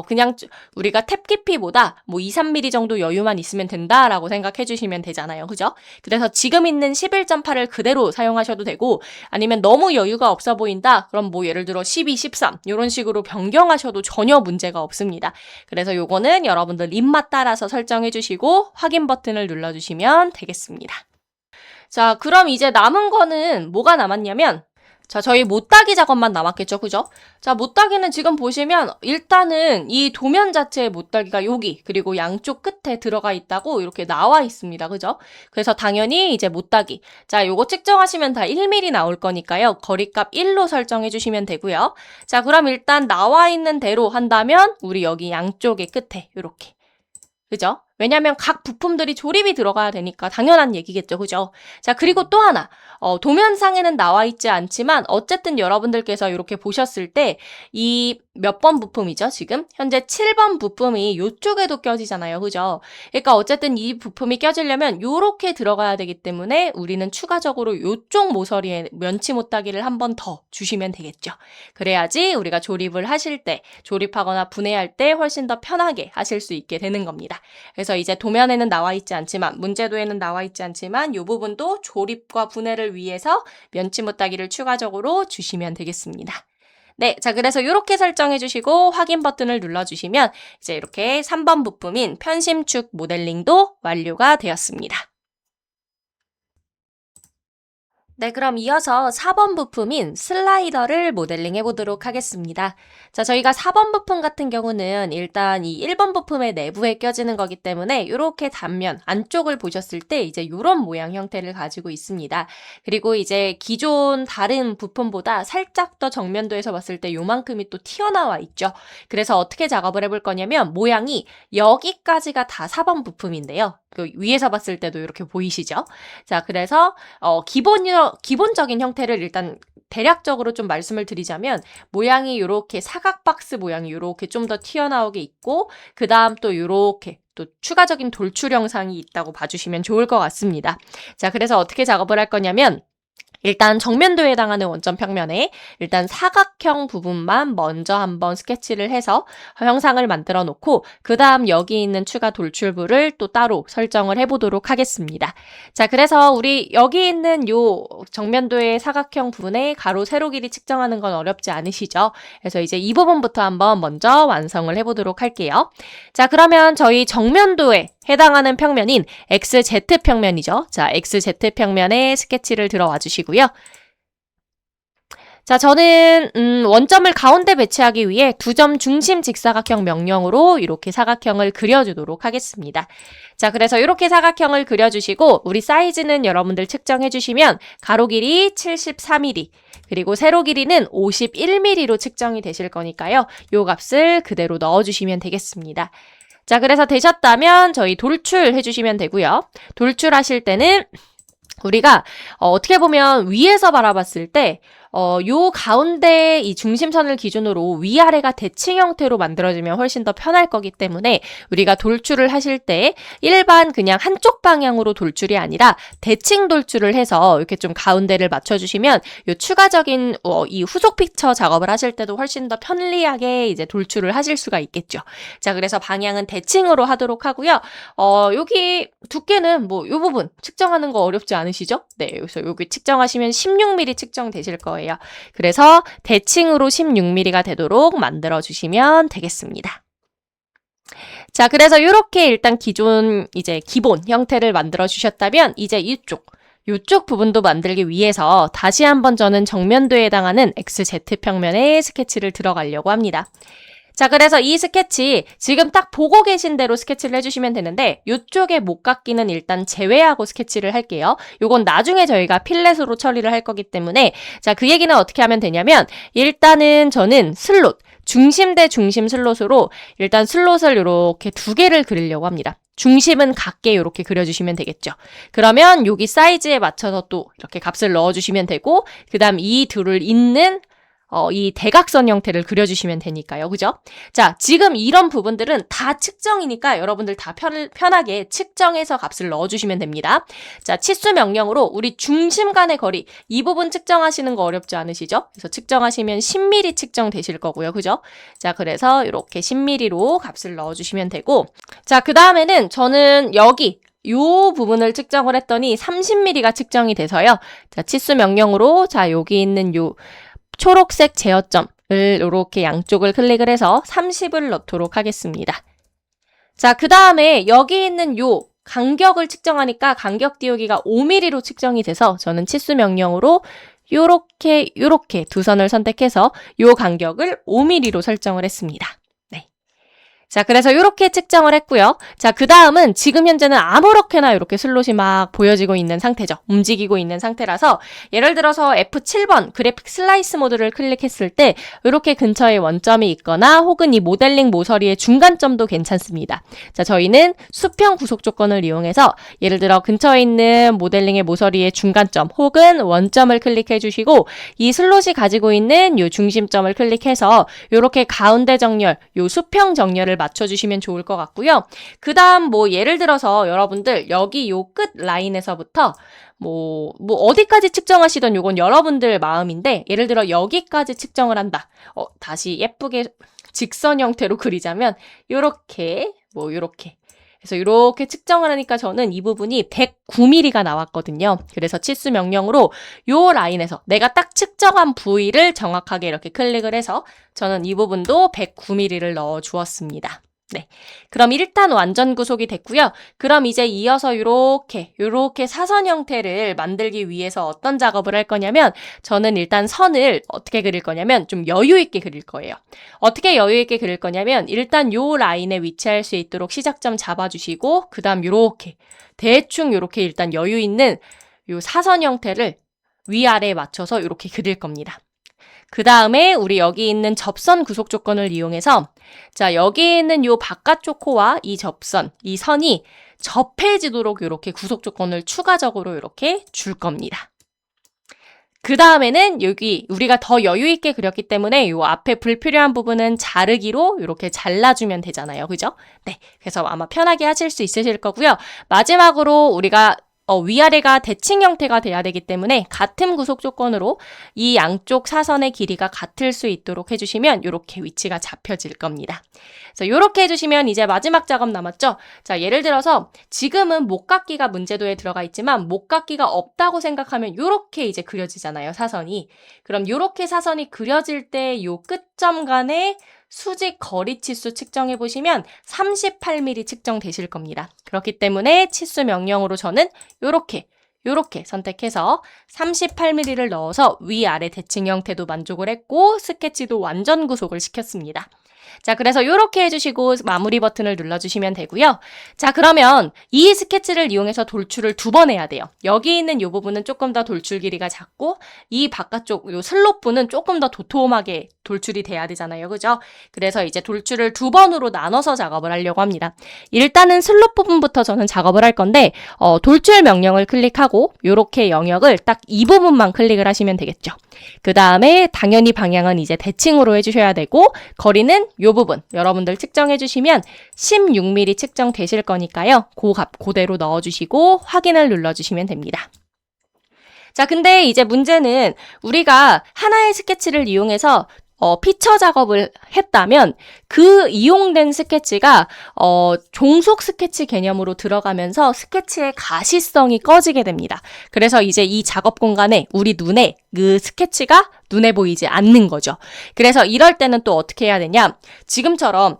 그냥 우리가 탭 깊이보다 뭐 2, 3mm 정도 여유만 있으면 된다라고 생각해 주시면 되잖아요. 그죠? 그래서 지금 있는 11.8을 그대로 사용하셔도 되고 아니면 너무 여유가 없어 보인다? 그럼 뭐 예를 들어 12, 13 이런 식으로 변경하셔도 전혀 문제가 없습니다. 그래서 요거는 여러분들 입맛 따라서 설정해 주시고 확인 버튼을 눌러주시면 되겠습니다. 자, 그럼 이제 남은 거는 뭐가 남았냐면 자, 저희 못따기 작업만 남았겠죠, 그죠? 자, 못따기는 지금 보시면 일단은 이 도면 자체의 못따기가 여기 그리고 양쪽 끝에 들어가 있다고 이렇게 나와 있습니다, 그죠? 그래서 당연히 이제 못따기 자, 요거 측정하시면 다 1mm 나올 거니까요. 거리값 1로 설정해 주시면 되고요. 자, 그럼 일단 나와 있는 대로 한다면 우리 여기 양쪽의 끝에 이렇게 그죠? 왜냐면 각 부품들이 조립이 들어가야 되니까 당연한 얘기겠죠. 그죠? 자, 그리고 또 하나. 도면상에는 나와 있지 않지만 어쨌든 여러분들께서 이렇게 보셨을 때 이 몇 번 부품이죠? 지금? 현재 7번 부품이 이쪽에도 껴지잖아요. 그죠? 그러니까 어쨌든 이 부품이 껴지려면 이렇게 들어가야 되기 때문에 우리는 추가적으로 이쪽 모서리에 면치 못따기를 한 번 더 주시면 되겠죠. 그래야지 우리가 조립을 하실 때, 조립하거나 분해할 때 훨씬 더 편하게 하실 수 있게 되는 겁니다. 그래서 이제 도면에는 나와 있지 않지만 문제도에는 나와 있지 않지만 이 부분도 조립과 분해를 위해서 면치 못따기를 추가적으로 주시면 되겠습니다. 네, 자 그래서 이렇게 설정해 주시고 확인 버튼을 눌러주시면 이제 이렇게 3번 부품인 편심축 모델링도 완료가 되었습니다. 네, 그럼 이어서 4번 부품인 슬라이더를 모델링 해보도록 하겠습니다. 자, 저희가 4번 부품 같은 경우는 일단 이 1번 부품의 내부에 껴지는 거기 때문에 이렇게 단면 안쪽을 보셨을 때 이제 이런 모양 형태를 가지고 있습니다. 그리고 이제 기존 다른 부품보다 살짝 더 정면도에서 봤을 때 요만큼이 또 튀어나와 있죠. 그래서 어떻게 작업을 해볼 거냐면 모양이 여기까지가 다 4번 부품인데요. 그 위에서 봤을 때도 이렇게 보이시죠? 자, 그래서 기본적인 형태를 일단 대략적으로 좀 말씀을 드리자면 모양이 이렇게 사각 박스 모양이 이렇게 좀 더 튀어나오게 있고 그 다음 또 이렇게 또 추가적인 돌출 형상이 있다고 봐주시면 좋을 것 같습니다. 자, 그래서 어떻게 작업을 할 거냐면 일단 정면도에 해당하는 원점 평면에 일단 사각형 부분만 먼저 한번 스케치를 해서 형상을 만들어 놓고 그 다음 여기 있는 추가 돌출부를 또 따로 설정을 해보도록 하겠습니다. 자, 그래서 우리 여기 있는 요 정면도의 사각형 부분에 가로 세로 길이 측정하는 건 어렵지 않으시죠? 그래서 이제 이 부분부터 한번 먼저 완성을 해보도록 할게요. 자, 그러면 저희 정면도에 해당하는 평면인 XZ 평면이죠. 자, XZ 평면에 스케치를 들어와 주시고요. 자, 저는 원점을 가운데 배치하기 위해 2점 중심 직사각형 명령으로 이렇게 사각형을 그려주도록 하겠습니다. 자, 그래서 이렇게 사각형을 그려주시고 우리 사이즈는 여러분들 측정해 주시면 가로 길이 74mm 그리고 세로 길이는 51mm로 측정이 되실 거니까요. 요 값을 그대로 넣어주시면 되겠습니다. 자, 그래서 되셨다면 저희 돌출해 주시면 되고요. 돌출하실 때는 우리가 어떻게 보면 위에서 바라봤을 때 요 가운데 이 중심선을 기준으로 위아래가 대칭 형태로 만들어지면 훨씬 더 편할 거기 때문에 우리가 돌출을 하실 때 일반 그냥 한쪽 방향으로 돌출이 아니라 대칭 돌출을 해서 이렇게 좀 가운데를 맞춰주시면 요 추가적인 이 후속 픽처 작업을 하실 때도 훨씬 더 편리하게 이제 돌출을 하실 수가 있겠죠. 자, 그래서 방향은 대칭으로 하도록 하고요. 여기 두께는 뭐 요 부분 측정하는 거 어렵지 않으시죠? 네, 그래서 여기 측정하시면 16mm 측정되실 거예요. 그래서 대칭으로 16mm가 되도록 만들어주시면 되겠습니다. 자, 그래서 이렇게 일단 기본 형태를 만들어 주셨다면 이제 이쪽 부분도 만들기 위해서 다시 한번 저는 정면도에 해당하는 XZ평면의 스케치를 들어가려고 합니다. 자, 그래서 이 스케치 지금 딱 보고 계신 대로 스케치를 해주시면 되는데 이쪽에 목깎이는 일단 제외하고 스케치를 할게요. 요건 나중에 저희가 필렛으로 처리를 할 거기 때문에 자, 그 얘기는 어떻게 하면 되냐면 일단은 저는 슬롯, 중심 대 중심 슬롯으로 일단 슬롯을 이렇게 2개를 그리려고 합니다. 중심은 같게 이렇게 그려주시면 되겠죠. 그러면 여기 사이즈에 맞춰서 또 이렇게 값을 넣어주시면 되고 그 다음 이 둘을 잇는 이 대각선 형태를 그려주시면 되니까요. 그죠? 자, 지금 이런 부분들은 다 측정이니까 여러분들 다 편하게 측정해서 값을 넣어주시면 됩니다. 자, 치수 명령으로 우리 중심 간의 거리, 이 부분 측정하시는 거 어렵지 않으시죠? 그래서 측정하시면 10mm 측정되실 거고요. 그죠? 자, 그래서 이렇게 10mm로 값을 넣어주시면 되고 자, 그 다음에는 저는 여기 요 부분을 측정을 했더니 30mm가 측정이 돼서요. 자, 치수 명령으로 자, 여기 있는 요 초록색 제어점을 이렇게 양쪽을 클릭을 해서 30을 넣도록 하겠습니다. 자, 그 다음에 여기 있는 요 간격을 측정하니까 간격 띄우기가 5mm로 측정이 돼서 저는 치수 명령으로 요렇게 2선을 선택해서 요 간격을 5mm로 설정을 했습니다. 자, 그래서 이렇게 측정을 했고요. 자, 그 다음은 지금 현재는 아무렇게나 이렇게 슬롯이 막 보여지고 있는 상태죠. 움직이고 있는 상태라서 예를 들어서 F7번 그래픽 슬라이스 모드를 클릭했을 때 이렇게 근처에 원점이 있거나 혹은 이 모델링 모서리의 중간점도 괜찮습니다. 자, 저희는 수평 구속 조건을 이용해서 예를 들어 근처에 있는 모델링의 모서리의 중간점 혹은 원점을 클릭해 주시고 이 슬롯이 가지고 있는 이 중심점을 클릭해서 이렇게 가운데 정렬, 이 수평 정렬을 맞춰주시면 좋을 것 같고요. 그 다음 뭐 예를 들어서 여러분들 여기 요 끝 라인에서부터 뭐 어디까지 측정하시던 요건 여러분들 마음인데 예를 들어 여기까지 측정을 한다. 다시 예쁘게 직선 형태로 그리자면 요렇게 그래서 이렇게 측정을 하니까 저는 이 부분이 109mm가 나왔거든요. 그래서 치수 명령으로 요 라인에서 내가 딱 측정한 부위를 정확하게 이렇게 클릭을 해서 저는 이 부분도 109mm를 넣어 주었습니다. 네. 그럼 일단 완전 구속이 됐고요. 그럼 이제 이어서 요렇게 사선 형태를 만들기 위해서 어떤 작업을 할 거냐면 저는 일단 선을 어떻게 그릴 거냐면 좀 여유 있게 그릴 거예요. 어떻게 여유 있게 그릴 거냐면 일단 요 라인에 위치할 수 있도록 시작점 잡아주시고 그 다음 대충 요렇게 일단 여유 있는 요 사선 형태를 위아래에 맞춰서 이렇게 그릴 겁니다. 그 다음에 우리 여기 있는 접선 구속 조건을 이용해서 자, 여기 있는 요 바깥쪽 코와 이 접선, 이 선이 접해지도록 이렇게 구속 조건을 추가적으로 이렇게 줄 겁니다. 그 다음에는 여기 우리가 더 여유 있게 그렸기 때문에 요 앞에 불필요한 부분은 자르기로 이렇게 잘라주면 되잖아요. 그죠? 네. 그래서 아마 편하게 하실 수 있으실 거고요. 마지막으로 우리가 위아래가 대칭 형태가 돼야 되기 때문에 같은 구속 조건으로 이 양쪽 사선의 길이가 같을 수 있도록 해주시면 이렇게 위치가 잡혀질 겁니다. 그래서 이렇게 해주시면 이제 마지막 작업 남았죠? 자, 예를 들어서 지금은 목깎기가 문제도에 들어가 있지만 목깎기가 없다고 생각하면 이렇게 이제 그려지잖아요, 사선이. 그럼 이렇게 사선이 그려질 때 이 끝점 간의 수직 거리 치수 측정해 보시면 38mm 측정되실 겁니다. 그렇기 때문에 치수 명령으로 저는 요렇게 선택해서 38mm를 넣어서 위아래 대칭 형태도 만족을 했고 스케치도 완전 구속을 시켰습니다. 자, 그래서 이렇게 해주시고 마무리 버튼을 눌러주시면 되고요. 자, 그러면 이 스케치를 이용해서 돌출을 2번 해야 돼요. 여기 있는 이 부분은 조금 더 돌출 길이가 작고 이 바깥쪽 요 슬롯 부는 조금 더 도톰하게 돌출이 돼야 되잖아요. 그죠? 그래서 이제 돌출을 2번으로 나눠서 작업을 하려고 합니다. 일단은 슬롯 부분부터 저는 작업을 할 건데 돌출 명령을 클릭하고 이렇게 영역을 딱 이 부분만 클릭을 하시면 되겠죠. 그 다음에 당연히 방향은 이제 대칭으로 해주셔야 되고 거리는 이 부분 여러분들 측정해 주시면 16mm 측정되실 거니까요. 그 값 그대로 넣어주시고 확인을 눌러주시면 됩니다. 자, 근데 이제 문제는 우리가 하나의 스케치를 이용해서 피처 작업을 했다면 그 이용된 스케치가 종속 스케치 개념으로 들어가면서 스케치의 가시성이 꺼지게 됩니다. 그래서 이제 이 작업 공간에 우리 눈에 그 스케치가 눈에 보이지 않는 거죠. 그래서 이럴 때는 또 어떻게 해야 되냐? 지금처럼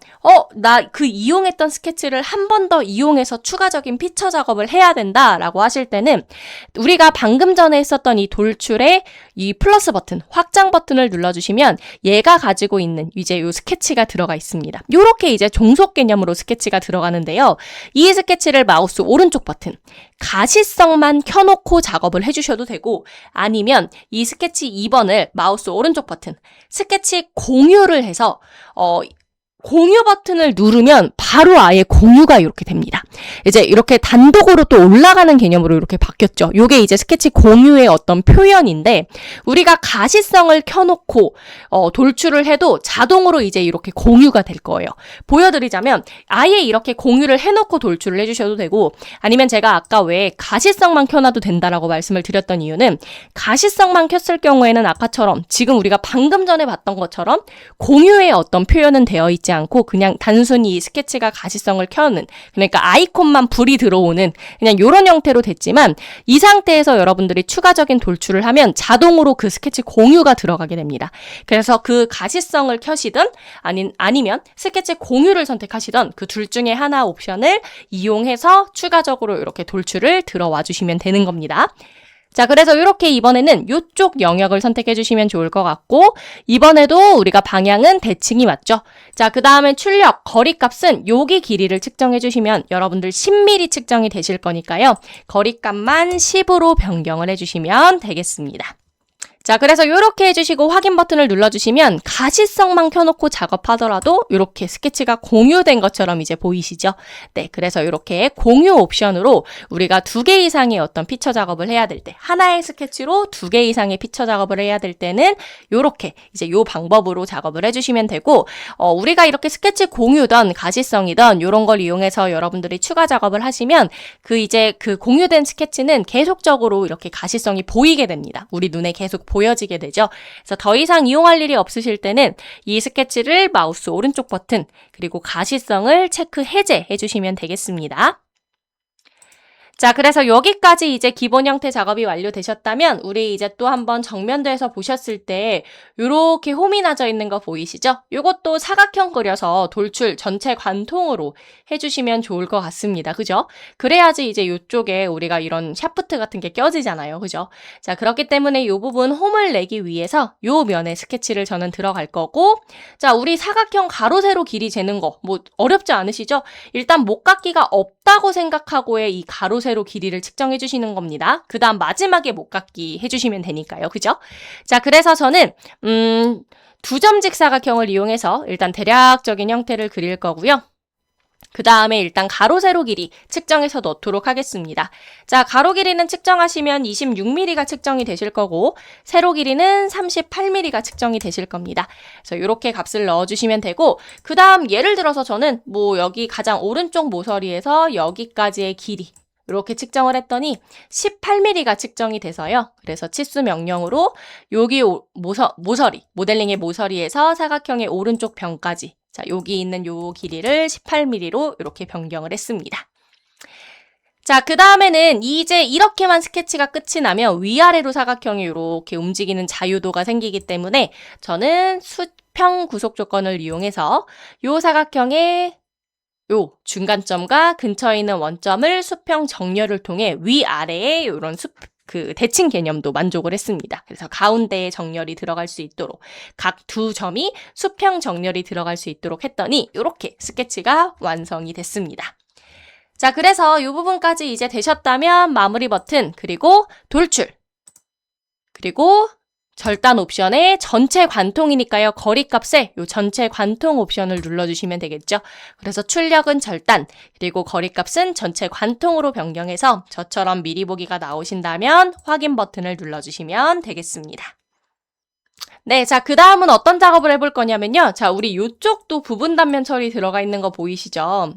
나 그 이용했던 스케치를 한 번 더 이용해서 추가적인 피처 작업을 해야 된다라고 하실 때는 우리가 방금 전에 했었던 이 돌출에 이 플러스 버튼, 확장 버튼을 눌러주시면 얘가 가지고 있는 이제 요 스케치가 들어가 있습니다. 요렇게 이제 종속 개념으로 스케치가 들어가는데요. 이 스케치를 마우스 오른쪽 버튼, 가시성만 켜놓고 작업을 해주셔도 되고 아니면 이 스케치 2번을 마우스 오른쪽 버튼, 스케치 공유를 해서 공유 버튼을 누르면 바로 아예 공유가 이렇게 됩니다. 이제 이렇게 단독으로 또 올라가는 개념으로 이렇게 바뀌었죠. 요게 이제 스케치 공유의 어떤 표현인데 우리가 가시성을 켜놓고 돌출을 해도 자동으로 이제 이렇게 공유가 될 거예요. 보여드리자면 아예 이렇게 공유를 해놓고 돌출을 해주셔도 되고 아니면 제가 아까 왜 가시성만 켜놔도 된다라고 말씀을 드렸던 이유는 가시성만 켰을 경우에는 아까처럼 지금 우리가 방금 전에 봤던 것처럼 공유의 어떤 표현은 되어 있지 않고 그냥 단순히 이 스케치가 가시성을 켜는 그러니까 아이콘만 불이 들어오는 그냥 이런 형태로 됐지만 이 상태에서 여러분들이 추가적인 돌출을 하면 자동으로 그 스케치 공유가 들어가게 됩니다. 그래서 그 가시성을 켜시든 아니면 스케치 공유를 선택하시던 그 둘 중에 하나 옵션을 이용해서 추가적으로 이렇게 돌출을 들어와 주시면 되는 겁니다. 자, 그래서 이렇게 이번에는 이쪽 영역을 선택해 주시면 좋을 것 같고 이번에도 우리가 방향은 대칭이 맞죠? 자, 그 다음에 출력, 거리값은 여기 길이를 측정해 주시면 여러분들 10mm 측정이 되실 거니까요. 거리값만 10으로 변경을 해주시면 되겠습니다. 자, 그래서 이렇게 해주시고 확인 버튼을 눌러주시면 가시성만 켜놓고 작업하더라도 이렇게 스케치가 공유된 것처럼 이제 보이시죠? 네, 그래서 이렇게 공유 옵션으로 우리가 2개 이상의 어떤 피처 작업을 해야 될 때, 하나의 스케치로 2개 이상의 피처 작업을 해야 될 때는 이렇게 이제 요 방법으로 작업을 해주시면 되고, 우리가 이렇게 스케치 공유든 가시성이든 이런 걸 이용해서 여러분들이 추가 작업을 하시면 그 공유된 스케치는 계속적으로 이렇게 가시성이 보이게 됩니다. 우리 눈에 계속 보여지게 되죠. 그래서 더 이상 이용할 일이 없으실 때는 이 스케치를 마우스 오른쪽 버튼 그리고 가시성을 체크 해제해 주시면 되겠습니다. 자, 그래서 여기까지 이제 기본 형태 작업이 완료되셨다면 우리 이제 또 한번 정면도에서 보셨을 때 이렇게 홈이 나져 있는 거 보이시죠? 이것도 사각형 그려서 돌출 전체 관통으로 해주시면 좋을 것 같습니다. 그죠? 그래야지 이제 이쪽에 우리가 이런 샤프트 같은 게 껴지잖아요. 그죠? 자, 그렇기 때문에 이 부분 홈을 내기 위해서 이 면에 스케치를 저는 들어갈 거고, 자, 우리 사각형 가로 세로 길이 재는 거 뭐 어렵지 않으시죠? 일단 목깎이가 없다고 생각하고의 이 가로 세로 길이를 측정해 주시는 겁니다. 그 다음 마지막에 목깎이 해주시면 되니까요. 그죠? 자, 그래서 저는 2점 직사각형을 이용해서 일단 대략적인 형태를 그릴 거고요. 그 다음에 일단 가로 세로 길이 측정해서 넣도록 하겠습니다. 자, 가로 길이는 측정하시면 26mm가 측정이 되실 거고 세로 길이는 38mm가 측정이 되실 겁니다. 그래서 이렇게 값을 넣어주시면 되고 그 다음 예를 들어서 저는 뭐 여기 가장 오른쪽 모서리에서 여기까지의 길이 이렇게 측정을 했더니 18mm가 측정이 돼서요. 그래서 치수 명령으로 여기 모서리, 모델링의 모서리에서 사각형의 오른쪽 변까지 자, 여기 있는 요 길이를 18mm로 이렇게 변경을 했습니다. 자, 그 다음에는 이제 이렇게만 스케치가 끝이 나면 위아래로 사각형이 이렇게 움직이는 자유도가 생기기 때문에 저는 수평 구속 조건을 이용해서 요 사각형의 요 중간점과 근처에 있는 원점을 수평 정렬을 통해 위아래에 이런 대칭 개념도 만족을 했습니다. 그래서 가운데에 정렬이 들어갈 수 있도록 각 두 점이 수평 정렬이 들어갈 수 있도록 했더니 이렇게 스케치가 완성이 됐습니다. 자, 그래서 이 부분까지 이제 되셨다면 마무리 버튼, 그리고 돌출, 그리고 절단 옵션에 전체 관통이니까요. 거리값에 이 전체 관통 옵션을 눌러주시면 되겠죠. 그래서 출력은 절단, 그리고 거리값은 전체 관통으로 변경해서 저처럼 미리 보기가 나오신다면 확인 버튼을 눌러주시면 되겠습니다. 네, 자, 그 다음은 어떤 작업을 해볼 거냐면요. 자, 우리 요쪽도 부분 단면 처리 들어가 있는 거 보이시죠?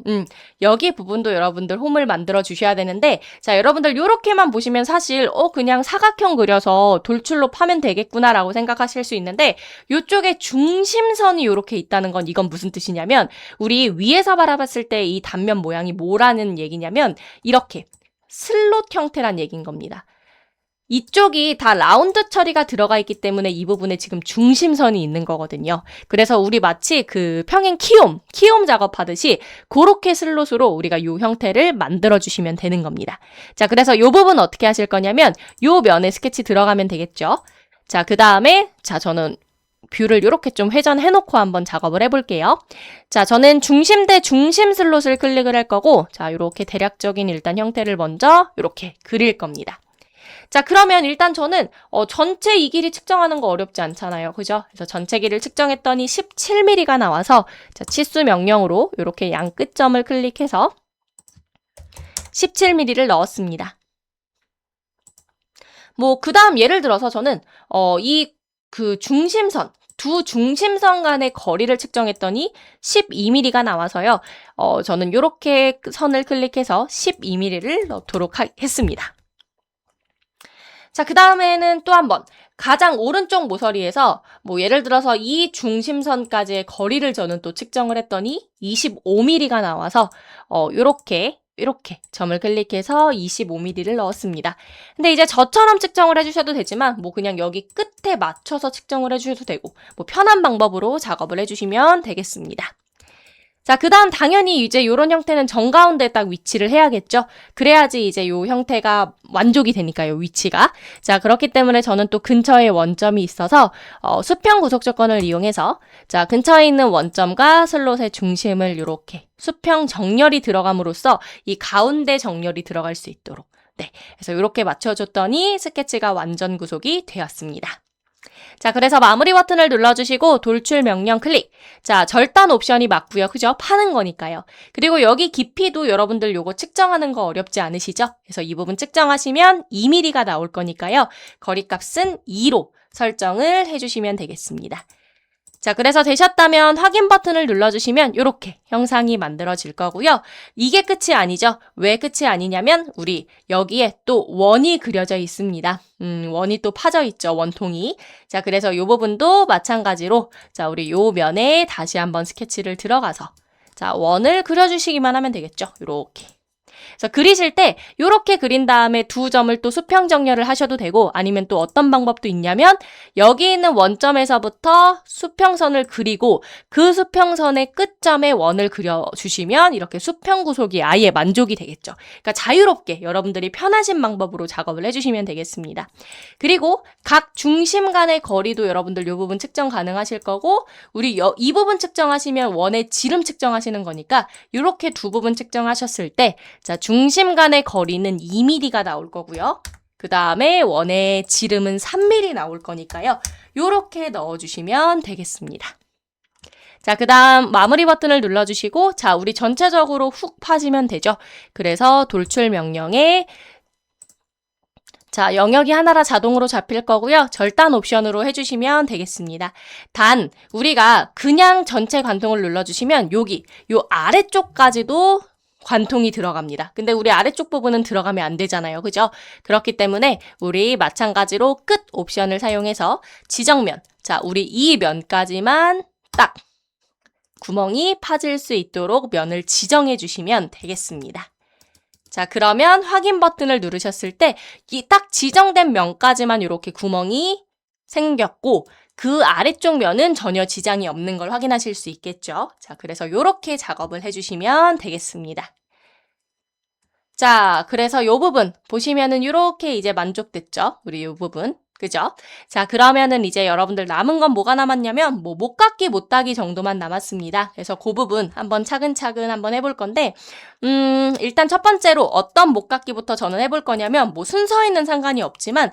여기 부분도 여러분들 홈을 만들어 주셔야 되는데, 자, 여러분들 요렇게만 보시면 사실, 그냥 사각형 그려서 돌출로 파면 되겠구나라고 생각하실 수 있는데, 요쪽에 중심선이 요렇게 있다는 건 이건 무슨 뜻이냐면, 우리 위에서 바라봤을 때 이 단면 모양이 뭐라는 얘기냐면, 이렇게 슬롯 형태란 얘기인 겁니다. 이쪽이 다 라운드 처리가 들어가 있기 때문에 이 부분에 지금 중심선이 있는 거거든요. 그래서 우리 마치 그 평행 키움 작업하듯이 그렇게 슬롯으로 우리가 이 형태를 만들어주시면 되는 겁니다. 자, 그래서 이 부분 어떻게 하실 거냐면 이 면에 스케치 들어가면 되겠죠. 자, 그 다음에 저는 뷰를 이렇게 좀 회전해놓고 한번 작업을 해볼게요. 자, 저는 중심 대 중심 슬롯을 클릭을 할 거고, 자, 이렇게 대략적인 일단 형태를 먼저 이렇게 그릴 겁니다. 자, 그러면 일단 저는 전체 이 길이 측정하는 거 어렵지 않잖아요. 그죠? 그래서 전체 길이를 측정했더니 17mm가 나와서 자, 치수 명령으로 이렇게 양 끝점을 클릭해서 17mm를 넣었습니다. 그 다음 예를 들어서 저는 중심선, 두 중심선 간의 거리를 측정했더니 12mm가 나와서요. 저는 이렇게 선을 클릭해서 12mm를 넣도록 했습니다. 자, 그 다음에는 또 한 번 가장 오른쪽 모서리에서 예를 들어서 이 중심선까지의 거리를 저는 또 측정을 했더니 25mm가 나와서 요렇게 점을 클릭해서 25mm를 넣었습니다. 근데 이제 저처럼 측정을 해주셔도 되지만 그냥 여기 끝에 맞춰서 측정을 해주셔도 되고 편한 방법으로 작업을 해주시면 되겠습니다. 자, 그 다음 당연히 이제 요런 형태는 정가운데에 딱 위치를 해야겠죠? 그래야지 이제 요 형태가 만족이 되니까요, 위치가. 자, 그렇기 때문에 저는 또 근처에 원점이 있어서 수평 구속 조건을 이용해서 자, 근처에 있는 원점과 슬롯의 중심을 요렇게 수평 정렬이 들어감으로써 이 가운데 정렬이 들어갈 수 있도록 네, 그래서 요렇게 맞춰줬더니 스케치가 완전 구속이 되었습니다. 자, 그래서 마무리 버튼을 눌러주시고 돌출 명령 클릭. 자, 절단 옵션이 맞고요. 그죠? 파는 거니까요. 그리고 여기 깊이도 여러분들 요거 측정하는 거 어렵지 않으시죠? 그래서 이 부분 측정하시면 2mm가 나올 거니까요. 거리값은 2로 설정을 해주시면 되겠습니다. 자, 그래서 되셨다면 확인 버튼을 눌러주시면 이렇게 형상이 만들어질 거고요. 이게 끝이 아니죠. 왜 끝이 아니냐면 우리 여기에 또 원이 그려져 있습니다. 원이 또 파져 있죠. 원통이. 자, 그래서 이 부분도 마찬가지로 자, 우리 요 면에 다시 한번 스케치를 들어가서 자, 원을 그려주시기만 하면 되겠죠. 이렇게. 그래서 그리실 때 이렇게 그린 다음에 두 점을 또 수평 정렬을 하셔도 되고 아니면 또 어떤 방법도 있냐면 여기 있는 원점에서부터 수평선을 그리고 그 수평선의 끝점에 원을 그려주시면 이렇게 수평 구속이 아예 만족이 되겠죠. 그러니까 자유롭게 여러분들이 편하신 방법으로 작업을 해주시면 되겠습니다. 그리고 각 중심 간의 거리도 여러분들 이 부분 측정 가능하실 거고 우리 이 부분 측정하시면 원의 지름 측정하시는 거니까 이렇게 두 부분 측정하셨을 때 자, 중심 간의 거리는 2mm가 나올 거고요. 그 다음에 원의 지름은 3mm 나올 거니까요. 요렇게 넣어주시면 되겠습니다. 자, 그 다음 마무리 버튼을 눌러주시고 자, 우리 전체적으로 훅 파지면 되죠. 그래서 돌출 명령에 자, 영역이 하나라 자동으로 잡힐 거고요. 절단 옵션으로 해주시면 되겠습니다. 단, 우리가 그냥 전체 관통을 눌러주시면 여기, 요 아래쪽까지도 관통이 들어갑니다. 근데 우리 아래쪽 부분은 들어가면 안 되잖아요. 그죠? 그렇기 때문에 우리 마찬가지로 끝 옵션을 사용해서 지정면, 자, 우리 이 면까지만 딱 구멍이 파질 수 있도록 면을 지정해 주시면 되겠습니다. 자, 그러면 확인 버튼을 누르셨을 때 이 딱 지정된 면까지만 이렇게 구멍이 생겼고 그 아래쪽 면은 전혀 지장이 없는 걸 확인하실 수 있겠죠. 자, 그래서 요렇게 작업을 해주시면 되겠습니다. 자, 그래서 요 부분 보시면은 요렇게 이제 만족됐죠? 우리 요 부분. 그죠? 자, 그러면은 이제 여러분들 남은 건 뭐가 남았냐면 뭐 못깎기 못따기 정도만 남았습니다. 그래서 그 부분 한번 차근차근 한번 해볼 건데 일단 첫 번째로 어떤 못깎기부터 저는 해볼 거냐면 뭐 순서에는 상관이 없지만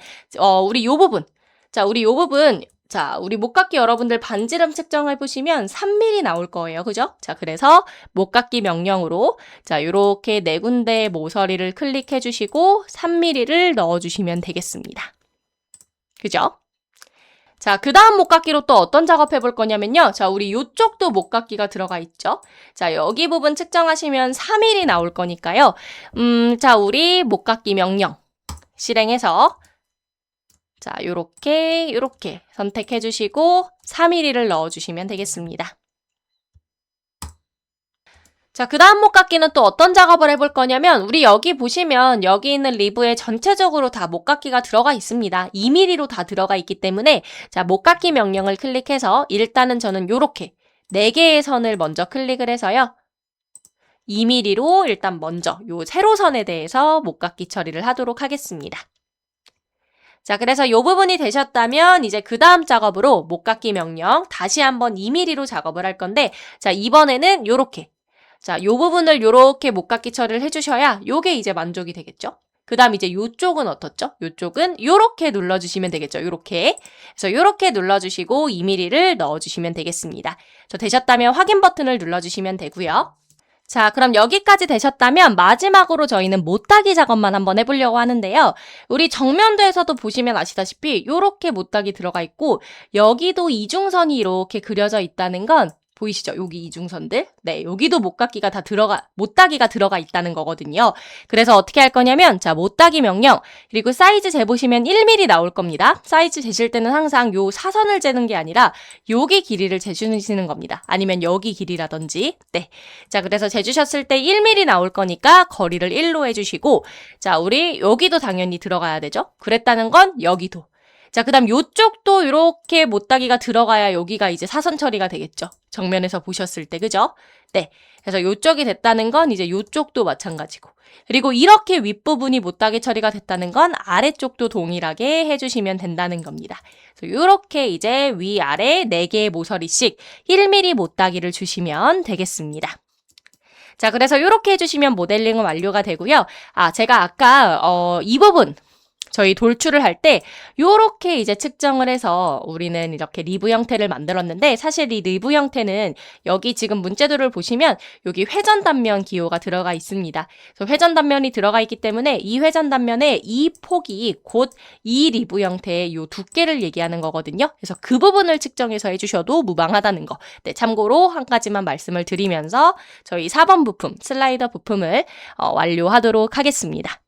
우리 요 부분. 자, 우리 요 부분 자, 우리 못깎기 여러분들 반지름 측정해 보시면 3mm 나올 거예요. 그죠? 자, 그래서 못깎기 명령으로 자, 요렇게 네 군데 모서리를 클릭해 주시고 3mm를 넣어 주시면 되겠습니다. 그죠? 자, 그 다음 못깎기로 또 어떤 작업 해볼 거냐면요. 자, 우리 요쪽도 못깎기가 들어가 있죠. 자, 여기 부분 측정하시면 3mm 나올 거니까요. 자, 우리 못깎기 명령 실행해서 자, 요렇게 선택해 주시고 3mm를 넣어 주시면 되겠습니다. 자, 그 다음 못깎기는 또 어떤 작업을 해볼 거냐면 우리 여기 보시면 여기 있는 리브에 전체적으로 다 못깎기가 들어가 있습니다. 2mm로 다 들어가 있기 때문에 자, 못깎기 명령을 클릭해서 일단은 저는 요렇게 4개의 선을 먼저 클릭을 해서요. 2mm로 일단 먼저 요 세로선에 대해서 못깎기 처리를 하도록 하겠습니다. 자, 그래서 이 부분이 되셨다면 이제 그 다음 작업으로 못깎기 명령 다시 한번 2mm로 작업을 할 건데 자, 이번에는 요렇게 자, 요 부분을 요렇게 못깎기 처리를 해주셔야 요게 이제 만족이 되겠죠? 그 다음 이제 요쪽은 어떻죠? 요쪽은 요렇게 눌러주시면 되겠죠? 요렇게. 그래서 요렇게 눌러주시고 2mm를 넣어주시면 되겠습니다. 되셨다면 확인 버튼을 눌러주시면 되고요. 자, 그럼 여기까지 되셨다면 마지막으로 저희는 못따기 작업만 한번 해보려고 하는데요. 우리 정면도에서도 보시면 아시다시피 요렇게 못따기 들어가 있고 여기도 이중선이 이렇게 그려져 있다는 건 보이시죠? 여기 이중선들. 네, 여기도 못따기가 들어가 있다는 거거든요. 그래서 어떻게 할 거냐면 자, 못따기 명령 그리고 사이즈 재보시면 1mm 나올 겁니다. 사이즈 재실 때는 항상 요 사선을 재는 게 아니라 여기 길이를 재주시는 겁니다. 아니면 여기 길이라든지. 네. 자, 그래서 재주셨을 때 1mm 나올 거니까 거리를 1로 해주시고 자, 우리 여기도 당연히 들어가야 되죠? 그랬다는 건 여기도. 자, 그 다음 요쪽도 이렇게 못따기가 들어가야 여기가 이제 사선 처리가 되겠죠. 정면에서 보셨을 때, 그죠? 네. 그래서 요쪽이 됐다는 건 이제 요쪽도 마찬가지고. 그리고 이렇게 윗부분이 못따기 처리가 됐다는 건 아래쪽도 동일하게 해주시면 된다는 겁니다. 그래서 이렇게 이제 위아래 4개의 모서리씩 1mm 못따기를 주시면 되겠습니다. 자, 그래서 이렇게 해주시면 모델링은 완료가 되고요. 아, 제가 아까 이 부분 저희 돌출을 할 때 요렇게 이제 측정을 해서 우리는 이렇게 리브 형태를 만들었는데 사실 이 리브 형태는 여기 지금 문제도를 보시면 여기 회전 단면 기호가 들어가 있습니다. 그래서 회전 단면이 들어가 있기 때문에 이 회전 단면의 이 폭이 곧 이 리브 형태의 요 두께를 얘기하는 거거든요. 그래서 그 부분을 측정해서 해주셔도 무방하다는 거. 네, 참고로 한 가지만 말씀을 드리면서 저희 4번 부품, 슬라이더 부품을 완료하도록 하겠습니다.